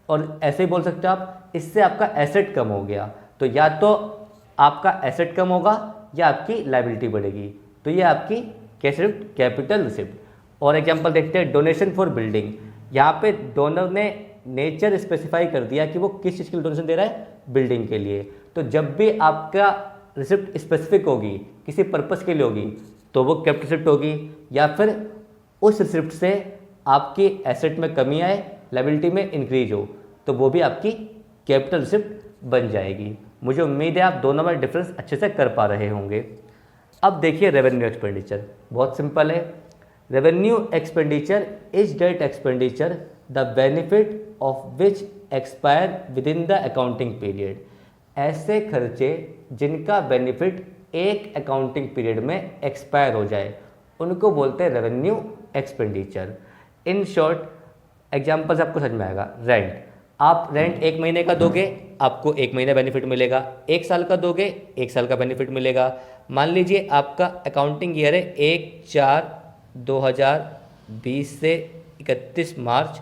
और ऐसे ही बोल सकते हो आप, इससे आपका एसेट कम हो गया, तो या तो आपका एसेट कम होगा या आपकी लायबिलिटी बढ़ेगी। तो ये आपकी कैश रिसिप्ट, कैपिटल रिसिप्ट। और एग्जांपल देखते हैं डोनेशन फॉर बिल्डिंग। यहाँ पे डोनर ने नेचर स्पेसिफाई कर दिया कि वो किस चीज़ के लिए डोनेशन दे रहा है, बिल्डिंग के लिए। तो जब भी आपका रिसिप्ट स्पेसिफिक होगी, किसी पर्पस के लिए होगी, तो वो कैपिटल रिसिप्ट होगी। या फिर उस रिसिप्ट से आपकी एसेट में कमी आए, लायबिलिटी में इंक्रीज हो, तो वो भी आपकी कैपिटल रिसिप्ट बन जाएगी। मुझे उम्मीद है आप दोनों में डिफरेंस अच्छे से कर पा रहे होंगे। अब देखिए रेवेन्यू एक्सपेंडिचर, बहुत सिंपल है। Revenue expenditure is that expenditure the benefit of which expire within the accounting period. ऐसे खर्चे जिनका बेनिफिट एक अकाउंटिंग पीरियड में एक्सपायर हो जाए, उनको बोलते हैं revenue expenditure. In short example से आपको समझ में आएगा। रेंट, आप रेंट 1 महीने का दोगे, आपको 1 महीने बेनिफिट मिलेगा। 1 साल का दोगे, 1 साल का बेनिफिट मिलेगा। मान लीजिए आपका अकाउंटिंग ईयर है 1/4/2020 से 31 मार्च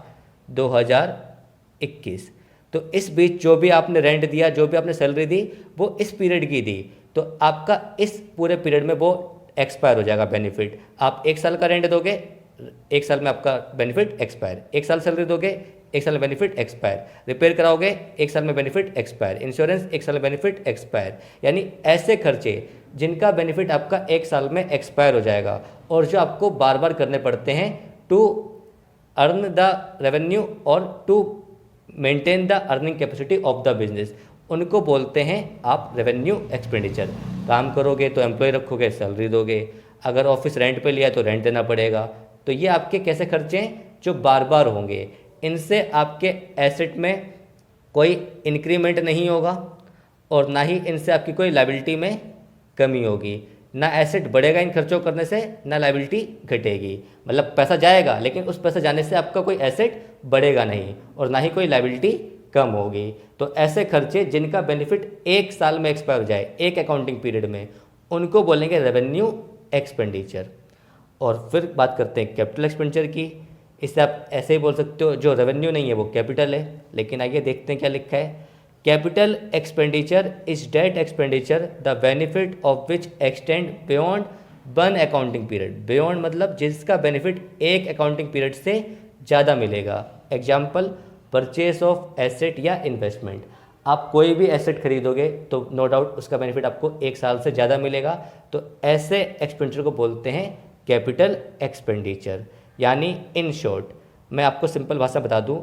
2021। तो इस बीच जो भी आपने रेंट दिया, जो भी आपने सैलरी दी, वो इस पीरियड की दी, तो आपका इस पूरे पीरियड में वो एक्सपायर हो जाएगा बेनिफिट। आप 1 साल का रेंट दोगे, 1 साल में आपका बेनिफिट एक्सपायर। 1 साल सैलरी दोगे, 1 साल में बेनिफिट एक्सपायर। रिपेयर कराओगे, 1 साल में बेनिफिट एक्सपायर। इंश्योरेंस 1 साल में बेनिफिट एक्सपायर। यानी ऐसे खर्चे जिनका बेनिफिट आपका 1 साल में एक्सपायर हो जाएगा और जो आपको बार बार करने पड़ते हैं टू अर्न द रेवेन्यू और to maintain the earning capacity of the business, उनको बोलते हैं आप रेवेन्यू एक्सपेंडिचर। काम करोगे तो एम्प्लॉय रखोगे, सैलरी दोगे। अगर ऑफिस रेंट पे लिया तो रेंट देना पड़ेगा। तो ये आपके कैसे खर्चे हैं जो बार बार होंगे। इनसे आपके एसेट में कोई इंक्रीमेंट नहीं होगा और ना ही इनसे आपकी कोई लायबिलिटी में कमी होगी। ना एसेट बढ़ेगा इन खर्चों करने से, ना लायबिलिटी घटेगी। मतलब पैसा जाएगा लेकिन उस पैसा जाने से आपका कोई एसेट बढ़ेगा नहीं और ना ही कोई लायबिलिटी कम होगी। तो ऐसे खर्चे जिनका बेनिफिट 1 साल में एक्सपायर हो जाए, एक अकाउंटिंग पीरियड में, उनको बोलेंगे रेवेन्यू एक्सपेंडिचर। और फिर बात करते हैं कैपिटल एक्सपेंडिचर की। इससे आप ऐसे ही बोल सकते हो, जो रेवेन्यू नहीं है वो कैपिटल है। लेकिन आइए देखते हैं क्या लिखा है। Capital expenditure is that expenditure the benefit of which extend beyond 1 accounting period. Beyond मतलब जिसका बेनिफिट एक अकाउंटिंग पीरियड से ज़्यादा मिलेगा। एग्जाम्पल परचेस ऑफ एसेट या इन्वेस्टमेंट। आप कोई भी एसेट खरीदोगे तो नो डाउट उसका बेनिफिट आपको 1 साल से ज़्यादा मिलेगा। तो ऐसे एक्सपेंडिचर को बोलते हैं कैपिटल एक्सपेंडिचर। यानी इन शॉर्ट मैं आपको सिंपल भाषा बता दूं,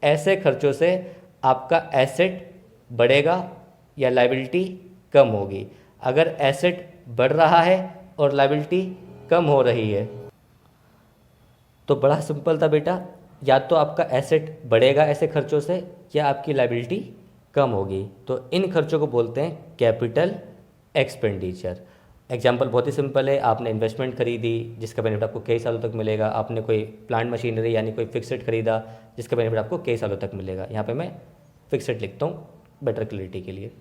ऐसे खर्चों से आपका एसेट बढ़ेगा या लायबिलिटी कम होगी। अगर एसेट बढ़ रहा है और लायबिलिटी कम हो रही है तो बड़ा सिंपल था बेटा, या तो आपका एसेट बढ़ेगा ऐसे खर्चों से या आपकी लायबिलिटी कम होगी। तो इन खर्चों को बोलते हैं कैपिटल एक्सपेंडिचर। एग्जाम्पल बहुत ही सिंपल है। आपने इन्वेस्टमेंट खरीदी जिसका बेनिफिट आपको कई सालों तक मिलेगा। आपने कोई प्लांट मशीनरी यानी कोई फिक्सेड खरीदा जिसका बेनिफिट आपको कई सालों तक मिलेगा। यहाँ पे मैं फिक्सेड लिखता हूँ बेटर क्लैरिटी के लिए।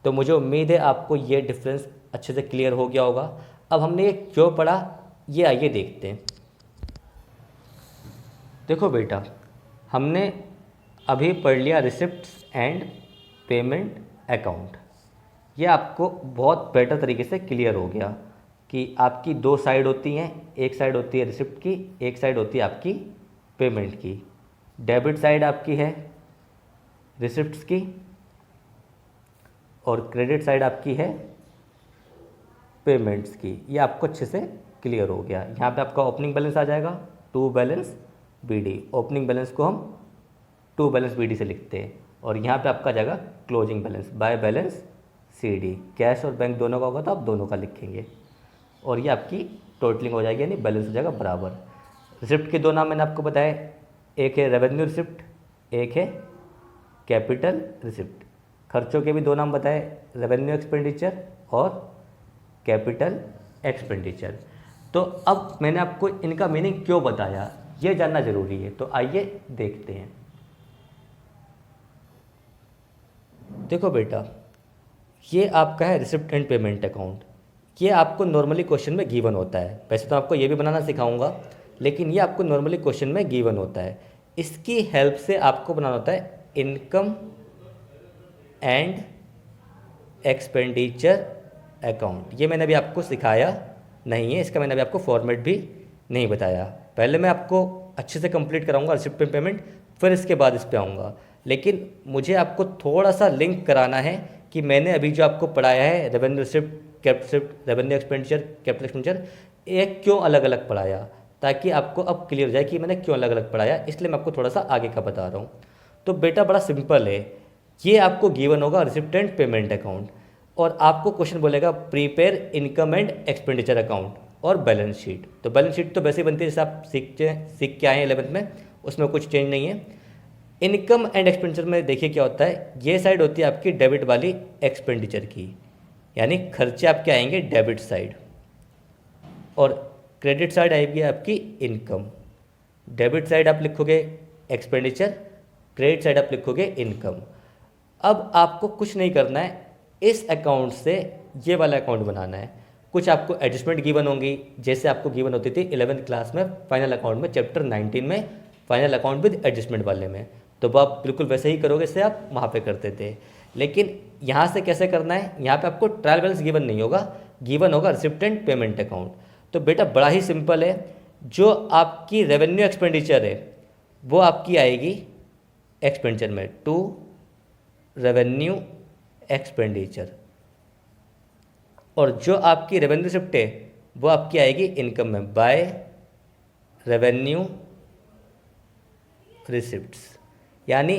तो मुझे उम्मीद है आपको ये डिफरेंस अच्छे से क्लियर हो गया होगा। अब हमने ये क्यों पढ़ा, ये आइए देखते हैं। देखो बेटा, हमने अभी पढ़ लिया रिसिप्ट्स एंड पेमेंट अकाउंट। ये आपको बहुत बेटर तरीके से क्लियर हो गया कि आपकी 2 साइड होती हैं। एक साइड होती है रिसिप्ट की, एक साइड होती है आपकी पेमेंट की। डेबिट साइड आपकी है रिसिप्ट्स की और क्रेडिट साइड आपकी है पेमेंट्स की। ये आपको अच्छे से क्लियर हो गया। यहाँ पे आपका ओपनिंग बैलेंस आ जाएगा, to balance BD. Opening balance को हम टू बैलेंस बीडी से लिखते हैं। और यहाँ पे आपका आ जाएगा closing balance by balance CD. Cash और बैंक दोनों का होगा तो आप दोनों का लिखेंगे और ये आपकी टोटलिंग हो जाएगी, यानी बैलेंस हो जाएगा बराबर। रिसिप्ट के 2 नाम मैंने आपको बताए, एक है रेवेन्यू रिसिप्ट, एक है कैपिटल रिसिप्ट। खर्चों के भी 2 नाम बताए, रेवेन्यू एक्सपेंडिचर और कैपिटल एक्सपेंडिचर। तो अब मैंने आपको इनका मीनिंग क्यों बताया ये जानना जरूरी है। तो आइए देखते हैं। देखो बेटा, ये आपका है रिसिप्ट एंड पेमेंट अकाउंट। ये आपको नॉर्मली क्वेश्चन में गिवन होता है। वैसे तो आपको ये भी बनाना सिखाऊंगा, लेकिन ये आपको नॉर्मली क्वेश्चन में गिवन होता है। इसकी हेल्प से आपको बनाना होता है इनकम एंड एक्सपेंडिचर अकाउंट। ये मैंने अभी आपको सिखाया नहीं है, इसका मैंने अभी आपको फॉर्मेट भी नहीं बताया। पहले मैं आपको अच्छे से कंप्लीट कराऊंगा रिसिप्ट पे पेमेंट, फिर इसके बाद इस पे आऊँगा। लेकिन मुझे आपको थोड़ा सा लिंक कराना है कि मैंने अभी जो आपको पढ़ाया है revenue receipt, capital receipt, revenue expenditure, capital expenditure, ये क्यों अलग अलग पढ़ाया, ताकि आपको अब क्लियर हो जाए कि मैंने क्यों अलग अलग पढ़ाया। इसलिए मैं आपको थोड़ा सा आगे का बता रहा हूँ। तो बेटा बड़ा सिंपल है, ये आपको गिवन होगा रिसिप्ट एंड पेमेंट अकाउंट, और आपको क्वेश्चन बोलेगा prepare income and expenditure account और बैलेंस शीट। तो बैलेंस शीट तो वैसे ही बनती है जैसे आप सीख के आए हैं 11th में, उसमें कुछ चेंज नहीं है। इनकम एंड एक्सपेंडिचर में देखिए क्या होता है, ये साइड होती है आपकी डेबिट वाली एक्सपेंडिचर की, यानी खर्चे आपके आएंगे डेबिट साइड, और क्रेडिट साइड आएगी आपकी इनकम। डेबिट साइड आप लिखोगे एक्सपेंडिचर, क्रेडिट साइड आप लिखोगे इनकम। अब आपको कुछ नहीं करना है, इस अकाउंट से ये वाला अकाउंट बनाना है। कुछ आपको एडजस्टमेंट गिवन होंगी, जैसे आपको गिवन होती थी 11th क्लास में फाइनल अकाउंट में चैप्टर 19 में, फाइनल अकाउंट विद एडजस्टमेंट वाले में। तो वो आप बिल्कुल वैसे ही करोगे जैसे आप वहाँ पे करते थे। लेकिन यहाँ से कैसे करना है, यहाँ पे आपको ट्रायल बैलेंस गिवन नहीं होगा, गिवन होगा रिसिप्ट एंड पेमेंट अकाउंट। तो बेटा बड़ा ही सिंपल है, जो आपकी रेवेन्यू एक्सपेंडिचर है वो आपकी आएगी एक्सपेंडिचर में, टू रेवेन्यू एक्सपेंडिचर, और जो आपकी रेवेन्यू रिसिप्ट है वो आपकी आएगी इनकम में, बाय रेवेन्यू रिसिप्ट्स। यानी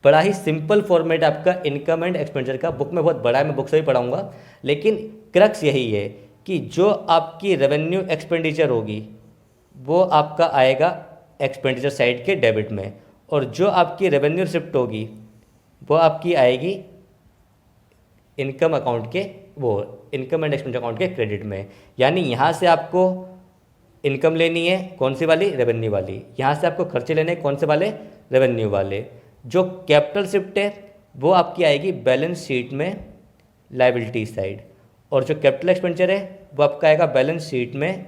बड़ा ही सिंपल फॉर्मेट आपका इनकम एंड एक्सपेंडिचर का। बुक में बहुत बड़ा है, मैं बुक से ही पढ़ाऊंगा, लेकिन क्रक्स यही है कि जो आपकी रेवेन्यू एक्सपेंडिचर होगी वो आपका आएगा एक्सपेंडिचर साइड के डेबिट में, और जो आपकी रेवेन्यू रिसिप्ट होगी वो आपकी आएगी इनकम अकाउंट के, वो इनकम एंड एक्सपेंडिचर अकाउंट के क्रेडिट में। यानी यहाँ से आपको इनकम लेनी है, कौन सी वाली, रेवेन्यू वाली। यहाँ से आपको खर्चे लेने हैं, कौन से वाले, रेवेन्यू वाले। जो कैपिटल रिसिप्ट है वो आपकी आएगी बैलेंस शीट में लायबिलिटी साइड, और जो कैपिटल एक्सपेंडिचर है वो आपका आएगा बैलेंस शीट में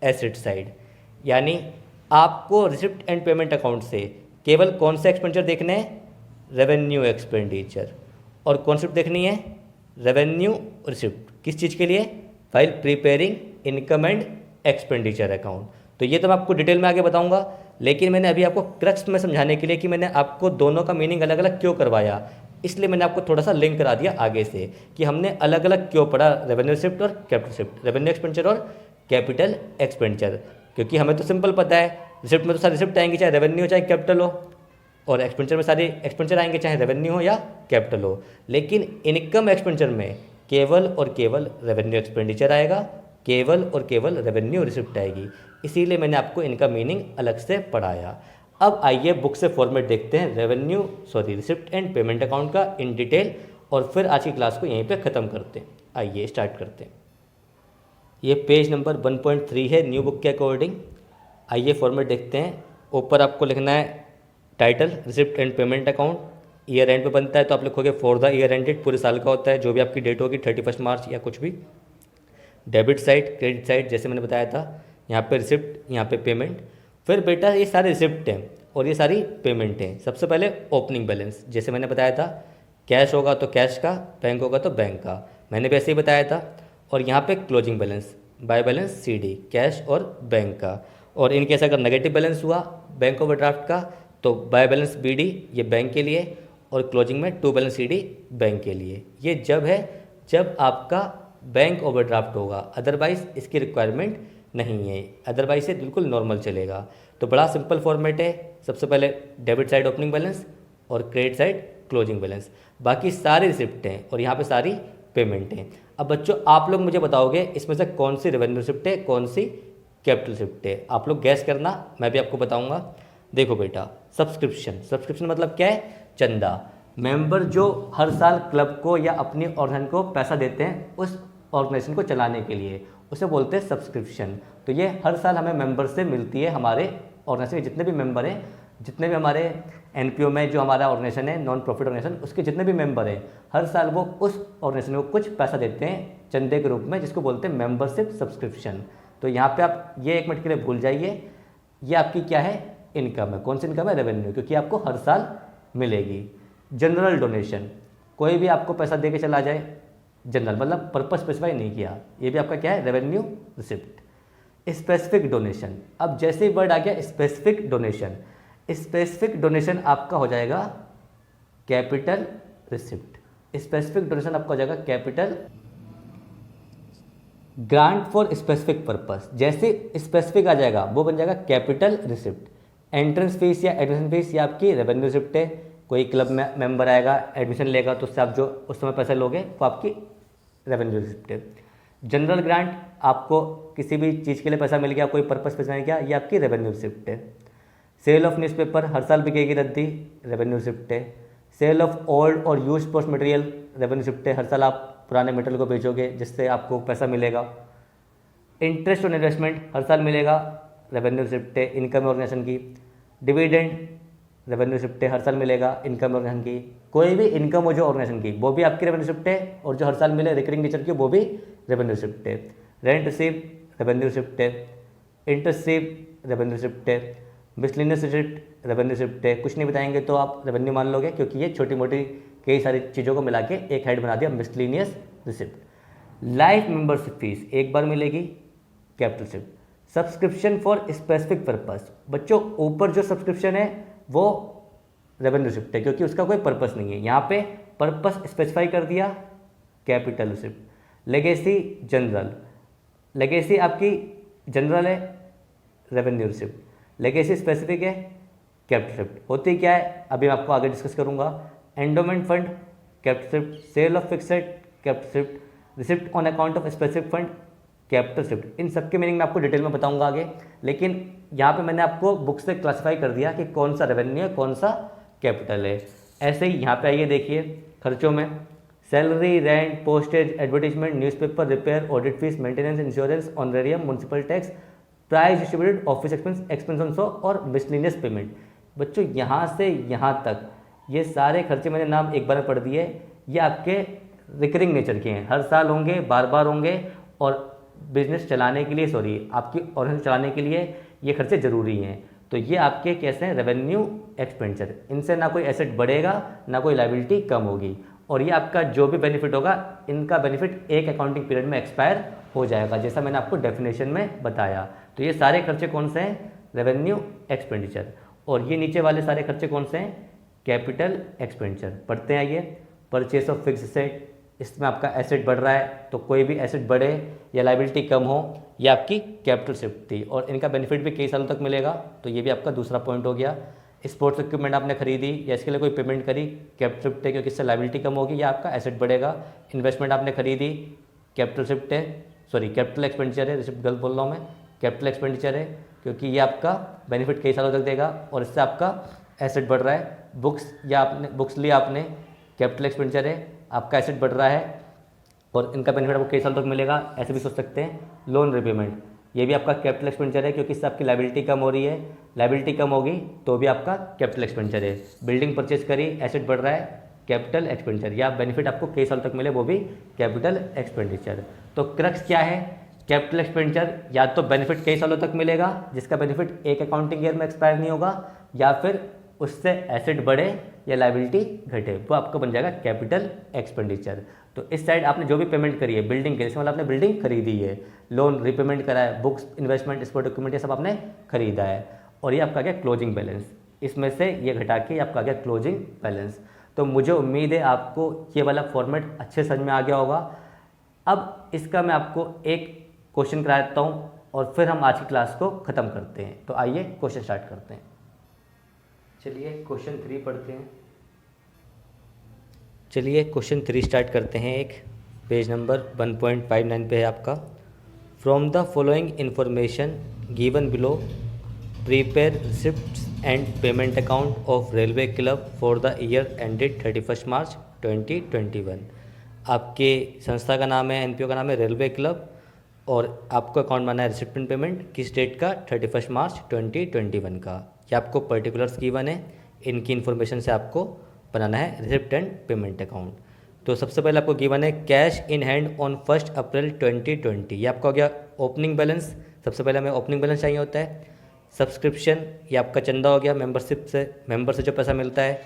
एसेट साइड। यानी आपको रिसिप्ट एंड पेमेंट अकाउंट से केवल कौन से एक्सपेंडिचर देखने हैं, रेवेन्यू एक्सपेंडिचर, और कौन सी देखनी है, रेवेन्यू रिसिप्ट। किस चीज़ के लिए, file preparing income and expenditure account. तो ये तो मैं आपको डिटेल में आगे बताऊंगा, लेकिन मैंने अभी आपको क्रक्स में समझाने के लिए कि मैंने आपको दोनों का मीनिंग अलग अलग क्यों करवाया, इसलिए मैंने आपको थोड़ा सा लिंक करा दिया आगे से कि हमने अलग अलग क्यों पढ़ा रेवेन्यू रिसिप्ट और कैपिटल रिसिप्ट, रेवेन्यू एक्सपेंडिचर और कैपिटल एक्सपेंडिचर। क्योंकि हमें तो सिंपल पता है, रिसिप्ट में तो सारी रिसिप्ट आएंगी, चाहे रेवेन्यू हो चाहे कैपिटल हो, और एक्सपेंडिचर में सारी एक्सपेंडिचर आएंगे चाहे रेवेन्यू हो या कैपिटल हो। लेकिन इनकम एक्सपेंडिचर में केवल और केवल रेवेन्यू एक्सपेंडिचर आएगा, केवल और केवल रेवेन्यू रिसिप्ट आएगी। इसीलिए मैंने आपको इनका मीनिंग अलग से पढ़ाया। अब आइए बुक से फॉर्मेट देखते हैं रिसिप्ट एंड पेमेंट अकाउंट का इन डिटेल, और फिर आज की क्लास को यहीं पे ख़त्म करते हैं। आइए स्टार्ट करते हैं। ये पेज नंबर 1.3 है न्यू बुक के अकॉर्डिंग। आइए फॉर्मेट देखते हैं। ऊपर आपको लिखना है title receipt and payment account, year and पे बनता है तो आप लिखोगे फॉर द ईयर एंडेड, पूरे साल का होता है, जो भी आपकी डेट होगी 31 मार्च या कुछ भी। डेबिट साइड, क्रेडिट साइड, जैसे मैंने बताया था, यहाँ पे रिसिप्ट, यहाँ पे पेमेंट। फिर बेटा ये सारे रिसिप्ट हैं और ये सारी पेमेंट हैं। सबसे पहले ओपनिंग बैलेंस, जैसे मैंने बताया था, कैश होगा तो कैश का, बैंक होगा तो बैंक का, मैंने भी ऐसे ही बताया था। और यहाँ पे closing balance, by balance CD, cash और बैंक का। और इन केस अगर नेगेटिव बैलेंस हुआ बैंक ओवरड्राफ्ट का तो बाय बैलेंस BD ये बैंक के लिए, और क्लोजिंग में टू बैलेंस CD बैंक के लिए। ये जब है जब आपका बैंक ओवरड्राफ्ट होगा, अदरवाइज इसकी रिक्वायरमेंट नहीं है, अदरवाइज से बिल्कुल नॉर्मल चलेगा। तो बड़ा सिंपल फॉर्मेट है। सबसे पहले डेबिट साइड ओपनिंग बैलेंस और क्रेडिट साइड क्लोजिंग बैलेंस, बाकी सारी रिसिप्ट हैं और यहाँ पे सारी पेमेंट हैं। अब बच्चों आप लोग मुझे बताओगे इसमें से कौन सी रेवेन्यू रिसिप्ट है, कौन सी कैपिटल रिसिप्ट है। आप लोग गैस करना, मैं भी आपको बताऊँगा। देखो बेटा, सब्सक्रिप्शन मतलब क्या है, चंदा। मेंबर जो हर साल क्लब को या अपनी ऑर्गेनाइजेशन को पैसा देते हैं उस ऑर्गेनाइजेशन को चलाने के लिए, उसे बोलते हैं सब्सक्रिप्शन। तो ये हर साल हमें मेंबर से मिलती है, हमारे ऑर्गेनाइजेशन के जितने भी मेंबर हैं, जितने भी हमारे NPO में जो हमारा ऑर्गेनाइजेशन है, नॉन प्रॉफिट ऑर्गेनाइजेशन, उसके जितने भी मेंबर हैं, हर साल वो उस ऑर्गेनाइजेशन को कुछ पैसा देते हैं चंदे के रूप में, जिसको बोलते हैं मेंबरशिप सब्सक्रिप्शन। तो यहाँ पे आप ये एक मिनट के लिए भूल जाइए, ये आपकी क्या है, इनकम है। कौन सी इनकम है, रेवेन्यू, क्योंकि आपको हर साल मिलेगी। जनरल डोनेशन, कोई भी आपको पैसा दे के चला जाए, जनरल मतलब पर्पस स्पेसिफाई नहीं किया, ये भी आपका क्या है, रेवेन्यू रिसिप्ट। Specific donation. अब जैसे ही वर्ड आ गया स्पेसिफिक डोनेशन, स्पेसिफिक डोनेशन आपका हो जाएगा कैपिटल रिसिप्ट। स्पेसिफिक डोनेशन आपका हो जाएगा capital. Grant for specific purpose, जैसे स्पेसिफिक आ जाएगा वो बन जाएगा कैपिटल रिसिप्ट। एंट्रेंस फीस या एडमिशन फीस ये आपकी रेवेन्यू रिसिप्ट है। कोई क्लब में मेंबर आएगा एडमिशन लेगा तो उससे आप जो उस समय पैसे लोगे वो आपकी रेवेन्यू रिसिप्ट है। जनरल ग्रांट, आपको किसी भी चीज़ के लिए पैसा मिल गया, कोई पर्पस पैसा मिल गया, ये आपकी रेवेन्यू रिसिप्ट है। सेल ऑफ न्यूज़पेपर, हर साल बिकेगी रद्दी, रेवेन्यू रिसिप्ट है। सेल ऑफ ओल्ड और use post material, revenue receipt है, हर साल आप पुराने मटेरियल को बेचोगे जिससे आपको पैसा मिलेगा। इंटरेस्ट ऑन इन्वेस्टमेंट हर साल मिलेगा, रेवेन्यू रिसिप्ट है, इनकम ऑर्गेनाइजेशन की। डिविडेंड रेवेन्यू रिसिप्ट है, हर साल मिलेगा, इनकम ऑर्गेनाइजेशन की। कोई भी इनकम हो जो ऑर्गेनाइजेशन की वो भी आपकी रेवेन्यू रिसिप्ट है, और जो हर साल मिले रिकरिंग नेचर की वो भी रेवेन्यू रिसिप्ट है। रेंट रिसीव रेवेन्यू रिसिप्ट है। इंटरेस्ट रिसीव रेवेन्यू रिसिप्ट है। मिसलिनियस रिसिप्ट रेवेन्यू रिसिप्ट है। कुछ नहीं बताएंगे तो आप रेवेन्यू मान लोगे, क्योंकि ये छोटी मोटी कई सारी चीज़ों को मिला के एक हेड बना दिया, miscellaneous receipt. Life membership fees एक बार मिलेगी, capital receipt. Subscription for specific purpose, बच्चों ऊपर जो सब्सक्रिप्शन है वो रेवेन्यू रिसिप्ट है, क्योंकि उसका कोई पर्पस नहीं है। यहाँ पे पर्पस स्पेसिफाई कर दिया, capital receipt. Legacy general, legacy आपकी जनरल है, रेवेन्यू रिसिप्ट। लेगेसी स्पेसिफिक है, कैपिटल रिसिप्ट। होती क्या है अभी मैं आपको आगे डिस्कस करूंगा। Endowment fund, capital receipt. Sale of fixed, capital receipt. Receipt on account of specific fund, capital receipt. इन सबके मीनिंग मैं आपको डिटेल में बताऊंगा आगे, लेकिन यहाँ पे मैंने आपको बुक से क्लासिफाई कर दिया कि कौन सा रेवेन्यू है, कौन सा कैपिटल है। ऐसे ही यहाँ पे आइए देखिए खर्चों में, salary, rent, postage, advertisement, newspaper, repair, audit fees, maintenance, insurance, honorarium, municipal tax, price distributed, office expense, expense on show और मिसलिनियस पेमेंट। बच्चों यहाँ से यहाँ तक ये सारे खर्चे मैंने नाम एक बार में पढ़ दिए, ये आपके रिकरिंग नेचर के हैं, हर साल होंगे, बार बार होंगे, और बिजनेस चलाने के लिए, आपकी ऑर्गेनाइजेशन चलाने के लिए ये खर्चे जरूरी हैं। तो ये आपके कैसे हैं, रेवेन्यू एक्सपेंडिचर। इनसे ना कोई एसेट बढ़ेगा ना कोई लायबिलिटी कम होगी, और ये आपका जो भी बेनिफिट होगा इनका बेनिफिट एक अकाउंटिंग पीरियड में एक्सपायर हो जाएगा, जैसा मैंने आपको डेफिनेशन में बताया। तो ये सारे खर्चे कौन से हैं, रेवेन्यू एक्सपेंडिचर। और ये नीचे वाले सारे खर्चे कौन से हैं, कैपिटल एक्सपेंडिचर। पढ़ते हैं आइए। परचेस ऑफ फिक्स एसेट, इसमें आपका एसेट बढ़ रहा है, तो कोई भी एसेट बढ़े या लायबिलिटी कम हो, ये आपकी कैपिटल रिसिप्ट थी, और इनका बेनिफिट भी कई सालों तक मिलेगा, तो ये भी आपका दूसरा पॉइंट हो गया। स्पोर्ट्स इक्विपमेंट आपने खरीदी या इसके लिए कोई पेमेंट करी, कैपिटल रिसिप्ट है, क्योंकि इससे लायबिलिटी कम होगी या आपका एसेट बढ़ेगा। इन्वेस्टमेंट आपने खरीदी, कैपिटल रिसिप्ट है, कैपिटल एक्सपेंडिचर है, रिसिप्ट गलत बोल रहा हूँ मैं, कैपिटल एक्सपेंडिचर है, क्योंकि ये आपका बेनिफिट कई सालों तक देगा और इससे आपका एसेट बढ़ रहा है। बुक्स या आपने बुक्स लिया आपने, कैपिटल एक्सपेंडिचर है, आपका एसेट बढ़ रहा है और इनका बेनिफिट आपको कई साल तक मिलेगा, ऐसे भी सोच सकते हैं। लोन रिपेमेंट, ये भी आपका कैपिटल एक्सपेंडिचर है, क्योंकि इससे आपकी लायबिलिटी कम हो रही है, लायबिलिटी कम होगी तो भी आपका कैपिटल एक्सपेंडिचर है। बिल्डिंग परचेज करी, एसेट बढ़ रहा है, कैपिटल एक्सपेंडिचर, या बेनिफिट आपको कई साल तक मिले वो भी कैपिटल एक्सपेंडिचर। तो क्रक्स क्या है, कैपिटल एक्सपेंडिचर या तो बेनिफिट कई सालों तक मिलेगा जिसका बेनिफिट एक अकाउंटिंग ईयर में एक्सपायर नहीं होगा, या फिर उससे एसेट बढ़े या लायबिलिटी घटे, वो आपका बन जाएगा कैपिटल एक्सपेंडिचर। तो इस साइड आपने जो भी पेमेंट करी है बिल्डिंग के, जैसे मतलब आपने बिल्डिंग खरीदी है, लोन रिपेमेंट करा है, बुक्स, इन्वेस्टमेंट, स्पोर्ट इक्विपमेंट, ये सब आपने खरीदा है, और ये आपका आ गया क्लोजिंग बैलेंस। इसमें से ये घटा के आपका आ गया क्लोजिंग बैलेंस। तो मुझे उम्मीद है आपको ये वाला फॉर्मेट अच्छे समझ में आ गया होगा। अब इसका मैं आपको एक क्वेश्चन करा देता हूँ और फिर हम आज की क्लास को ख़त्म करते हैं। तो आइए क्वेश्चन स्टार्ट करते हैं। चलिए क्वेश्चन 3 पढ़ते हैं। चलिए क्वेश्चन 3 स्टार्ट करते हैं। एक पेज नंबर 1.59 पे है आपका। From the following information given below, prepare receipts and payment account of railway club for the year ended 31 मार्च 2021। आपके संस्था का नाम है, एनपीओ का नाम है रेलवे क्लब, और आपको अकाउंट बनाना है रिसिप्ट एंड पेमेंट किस डेट का, 31 मार्च 2021 का। ये आपको पर्टिकुलर्स गिवन है, इनकी इन्फॉर्मेशन से आपको बनाना है रिसिप्ट एंड पेमेंट अकाउंट। तो सबसे पहले आपको गिवन है कैश इन हैंड ऑन 1 अप्रैल 2020, ये आपका हो गया ओपनिंग बैलेंस। सबसे पहले हमें ओपनिंग बैलेंस चाहिए होता है। सब्सक्रिप्शन, ये आपका चंदा हो गया, मेंबरशिप से, मेंबर से जो पैसा मिलता है।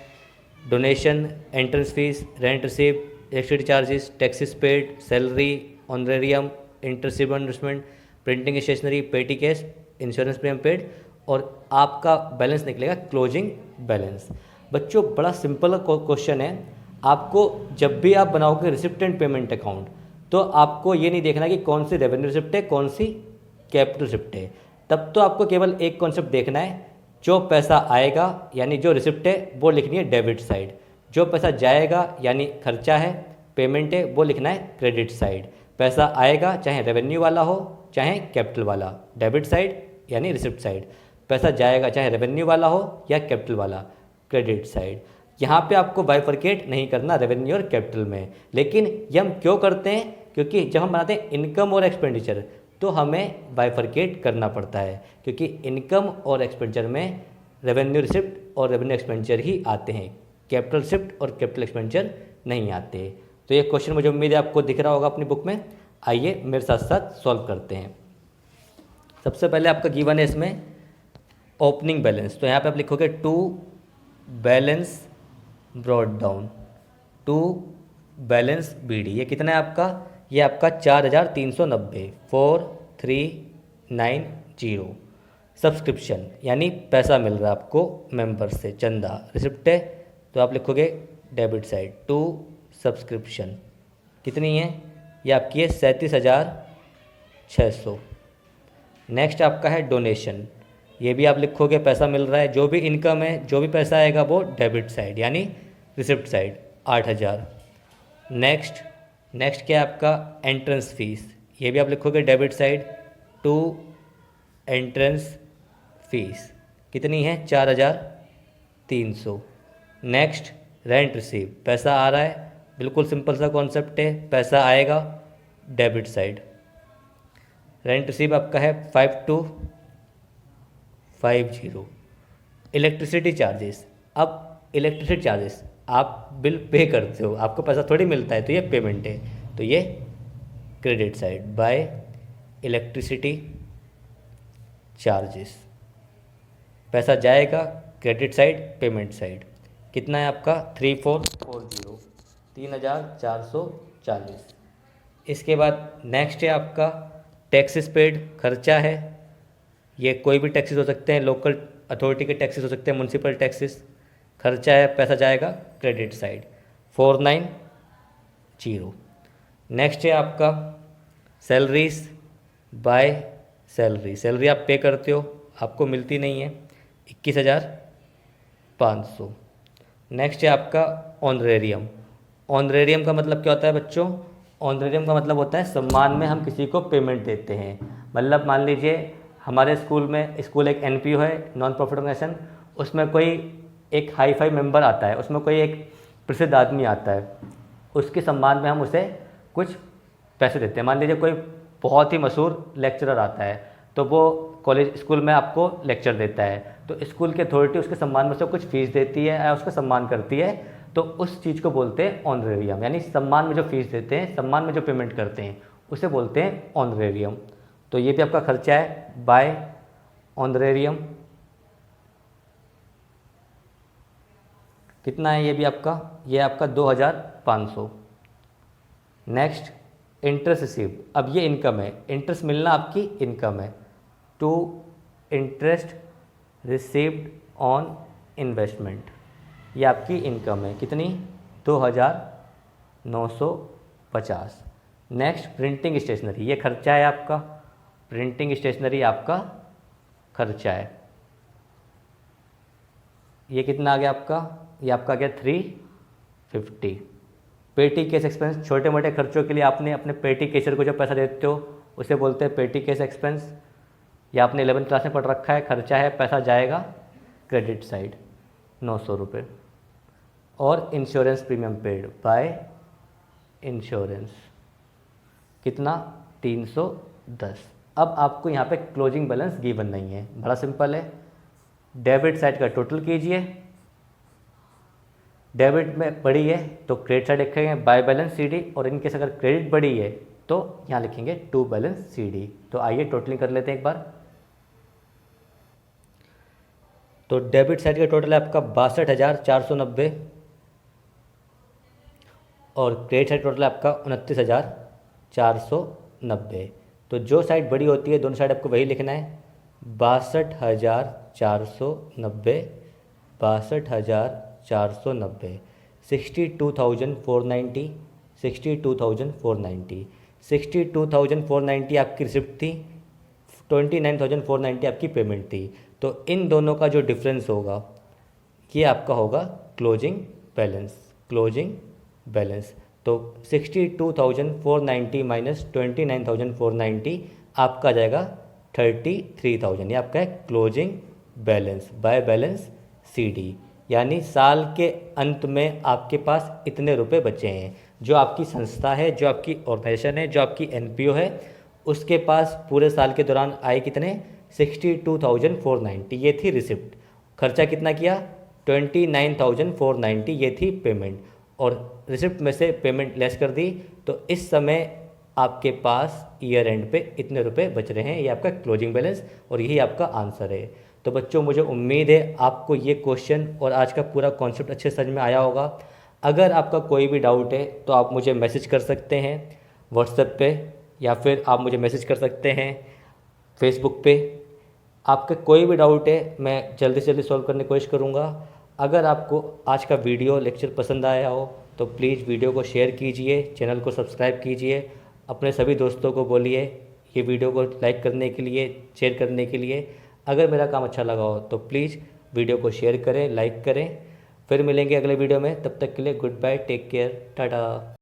Donation, entrance fees, rent receive, electricity charges, taxes paid, salary, honorarium, interest investment, printing stationery, petty cash, insurance premium paid, और आपका बैलेंस निकलेगा क्लोजिंग बैलेंस। बच्चों बड़ा सिंपल क्वेश्चन है। आपको जब भी आप बनाओगे रिसिप्ट एंड पेमेंट अकाउंट, तो आपको ये नहीं देखना कि कौन सी रेवेन्यू रिसिप्ट है, कौन सी कैपिटल रिसिप्ट है। तब तो आपको केवल एक कॉन्सेप्ट देखना है, जो पैसा आएगा यानी जो रिसिप्ट है वो लिखनी है डेबिट साइड, जो पैसा जाएगा यानी खर्चा है, पेमेंट है, वो लिखना है क्रेडिट साइड। पैसा आएगा चाहे रेवेन्यू वाला हो चाहे कैपिटल वाला, डेबिट साइड यानी रिसिप्ट साइड। पैसा जाएगा चाहे रेवेन्यू वाला हो या कैपिटल वाला, क्रेडिट साइड। यहाँ पे आपको बाइफरकेट नहीं करना रेवेन्यू और कैपिटल में। लेकिन ये हम क्यों करते हैं? क्योंकि जब हम बनाते हैं इनकम और एक्सपेंडिचर तो हमें बाइफरकेट करना पड़ता है, क्योंकि इनकम और एक्सपेंडिचर में रेवेन्यू रिसिप्ट और रेवेन्यू एक्सपेंडिचर ही आते हैं, कैपिटल रिसिप्ट और कैपिटल एक्सपेंडिचर नहीं आते। तो ये क्वेश्चन मुझे उम्मीद है आपको दिख रहा होगा अपनी बुक में। आइए मेरे साथ साथ सॉल्व करते हैं। सबसे पहले आपका गिवन है इसमें ओपनिंग बैलेंस, तो यहाँ पे आप लिखोगे to balance brought down, to balance BD. ये कितना है आपका? ये आपका 4390, 4390। सब्सक्रिप्शन यानी पैसा मिल रहा है आपको मेंबर से, चंदा। रिसिप्ट है तो आप लिखोगे डेबिट साइड, टू सब्सक्रिप्शन कितनी है? ये आपकी है 37,600। नेक्स्ट आपका है डोनेशन, ये भी आप लिखोगे पैसा मिल रहा है, जो भी इनकम है, जो भी पैसा आएगा वो डेबिट साइड यानी रिसिप्ट साइड, 8,000। नेक्स्ट क्या है आपका? एंट्रेंस फीस, ये भी आप लिखोगे debit side, to entrance fees कितनी है? 4,300। नेक्स्ट रेंट रिसीव, पैसा आ रहा है, बिल्कुल सिंपल सा कॉन्सेप्ट है, पैसा आएगा डेबिट साइड। रेंट रिसीव आपका है 5250। इलेक्ट्रिसिटी चार्जेस, अब इलेक्ट्रिसिटी चार्जेस आप बिल पे करते हो, आपको पैसा थोड़ी मिलता है, तो ये पेमेंट है, तो ये credit side by electricity charges. पैसा जाएगा क्रेडिट साइड, पेमेंट साइड। कितना है आपका? 3440, 3440। इसके बाद नेक्स्ट है आपका टैक्सेस पेड, खर्चा है। ये कोई भी टैक्सेस हो सकते हैं, लोकल अथॉरिटी के टैक्सेस हो सकते हैं, म्यूनसिपल टैक्सेस। खर्चा है, पैसा जाएगा क्रेडिट साइड, 490। नेक्स्ट है आपका सैलरीज बाय सैलरी, सैलरी आप पे करते हो, आपको मिलती नहीं है, 21,500। नेक्स्ट है आपका ऑनरेरियम। ऑनरेरियम का मतलब क्या होता है बच्चों? ऑनरेरियम का मतलब होता है सम्मान में हम किसी को पेमेंट देते हैं। मतलब मान लीजिए हमारे स्कूल एक NPO है, नॉन प्रॉफिट ऑर्गेनाइजेशन, उसमें कोई एक हाई फाई मेंबर आता है, उसमें कोई एक प्रसिद्ध आदमी आता है, उसके सम्मान में हम उसे कुछ पैसे देते हैं। मान लीजिए कोई बहुत ही मशहूर लेक्चरर आता है, तो वो कॉलेज स्कूल में आपको लेक्चर देता है, तो स्कूल की अथॉरिटी उसके सम्मान में से कुछ फीस देती है या उसका सम्मान करती है, तो उस चीज़ को बोलते हैं ऑनरेरियम। यानी सम्मान में जो फीस देते हैं, सम्मान में जो पेमेंट करते हैं, उसे बोलते हैं ऑनरेरियम। तो ये भी आपका खर्चा है बाय ऑनरेरियम। कितना है ये भी आपका? ये आपका 2,500। नेक्स्ट इंटरेस्ट रिसीव्ड, अब ये इनकम है, इंटरेस्ट मिलना आपकी इनकम है, to interest received on investment, ये आपकी इनकम है। कितनी? 2,950। नेक्स्ट प्रिंटिंग स्टेशनरी, ये खर्चा है आपका, प्रिंटिंग स्टेशनरी आपका खर्चा है। ये कितना आ गया आपका? ये आपका आ गया 350। पेटी केस एक्सपेंस, छोटे मोटे खर्चों के लिए आपने अपने पेटी केसर को जो पैसा देते हो उसे बोलते हैं पेटी केस एक्सपेंस। या आपने 11th क्लास में पढ़ रखा है, खर्चा है, पैसा जाएगा क्रेडिट साइड, 900 रुपये। और insurance premium paid by insurance, कितना? 310। अब आपको यहाँ पे क्लोजिंग बैलेंस गिवन नहीं है, बड़ा सिंपल है। डेबिट साइड का टोटल कीजिए, डेबिट में बड़ी है तो क्रेडिट साइड लिखेंगे बाय बैलेंस CD, और इनकेस अगर क्रेडिट बड़ी है तो यहाँ लिखेंगे टू बैलेंस CD। तो आइए टोटलिंग कर लेते हैं एक बार। तो डेबिट साइड का टोटल है आपका 62,490 और क्रेडिट साइड टोटल है आपका 29,490। तो जो साइड बड़ी होती है दोनों साइड आपको वही लिखना है, 62,490, 62,490, 62,490, 62,490, 62,490 आपकी रिसिप्ट थी, 29,490 आपकी पेमेंट थी। तो इन दोनों का जो डिफरेंस होगा ये आपका होगा क्लोजिंग बैलेंस, क्लोजिंग बैलेंस। तो 62,490 माइनस 29,490 आपका आ जाएगा 33,000। ये आपका है closing balance by balance CD। यानी साल के अंत में आपके पास इतने रुपए बचे हैं। जो आपकी संस्था है, जो आपकी ऑर्गेनाइजेशन है, जो आपकी NPO है, उसके पास पूरे साल के दौरान आए कितने, 62,490, ये थी रिसिप्ट। खर्चा कितना किया, 29,490, ये थी पेमेंट। और रिसिप्ट में से पेमेंट लेस कर दी, तो इस समय आपके पास ईयर एंड पे इतने रुपए बच रहे हैं। ये आपका क्लोजिंग बैलेंस और यही आपका आंसर है। तो बच्चों मुझे उम्मीद है आपको ये क्वेश्चन और आज का पूरा कॉन्सेप्ट अच्छे समझ में आया होगा। अगर आपका कोई भी डाउट है तो आप मुझे मैसेज कर सकते हैं व्हाट्सएप पे, या फिर आप मुझे मैसेज कर सकते हैं फेसबुक पे। आपका कोई भी डाउट है मैं जल्दी से जल्दी सॉल्व करने की कोशिश करूँगा। अगर आपको आज का वीडियो लेक्चर पसंद आया हो तो प्लीज़ वीडियो को शेयर कीजिए, चैनल को सब्सक्राइब कीजिए, अपने सभी दोस्तों को बोलिए ये वीडियो को लाइक करने के लिए, शेयर करने के लिए। अगर मेरा काम अच्छा लगा हो तो प्लीज़ वीडियो को शेयर करें, लाइक करें। फिर मिलेंगे अगले वीडियो में, तब तक के लिए good bye, take care, Tata.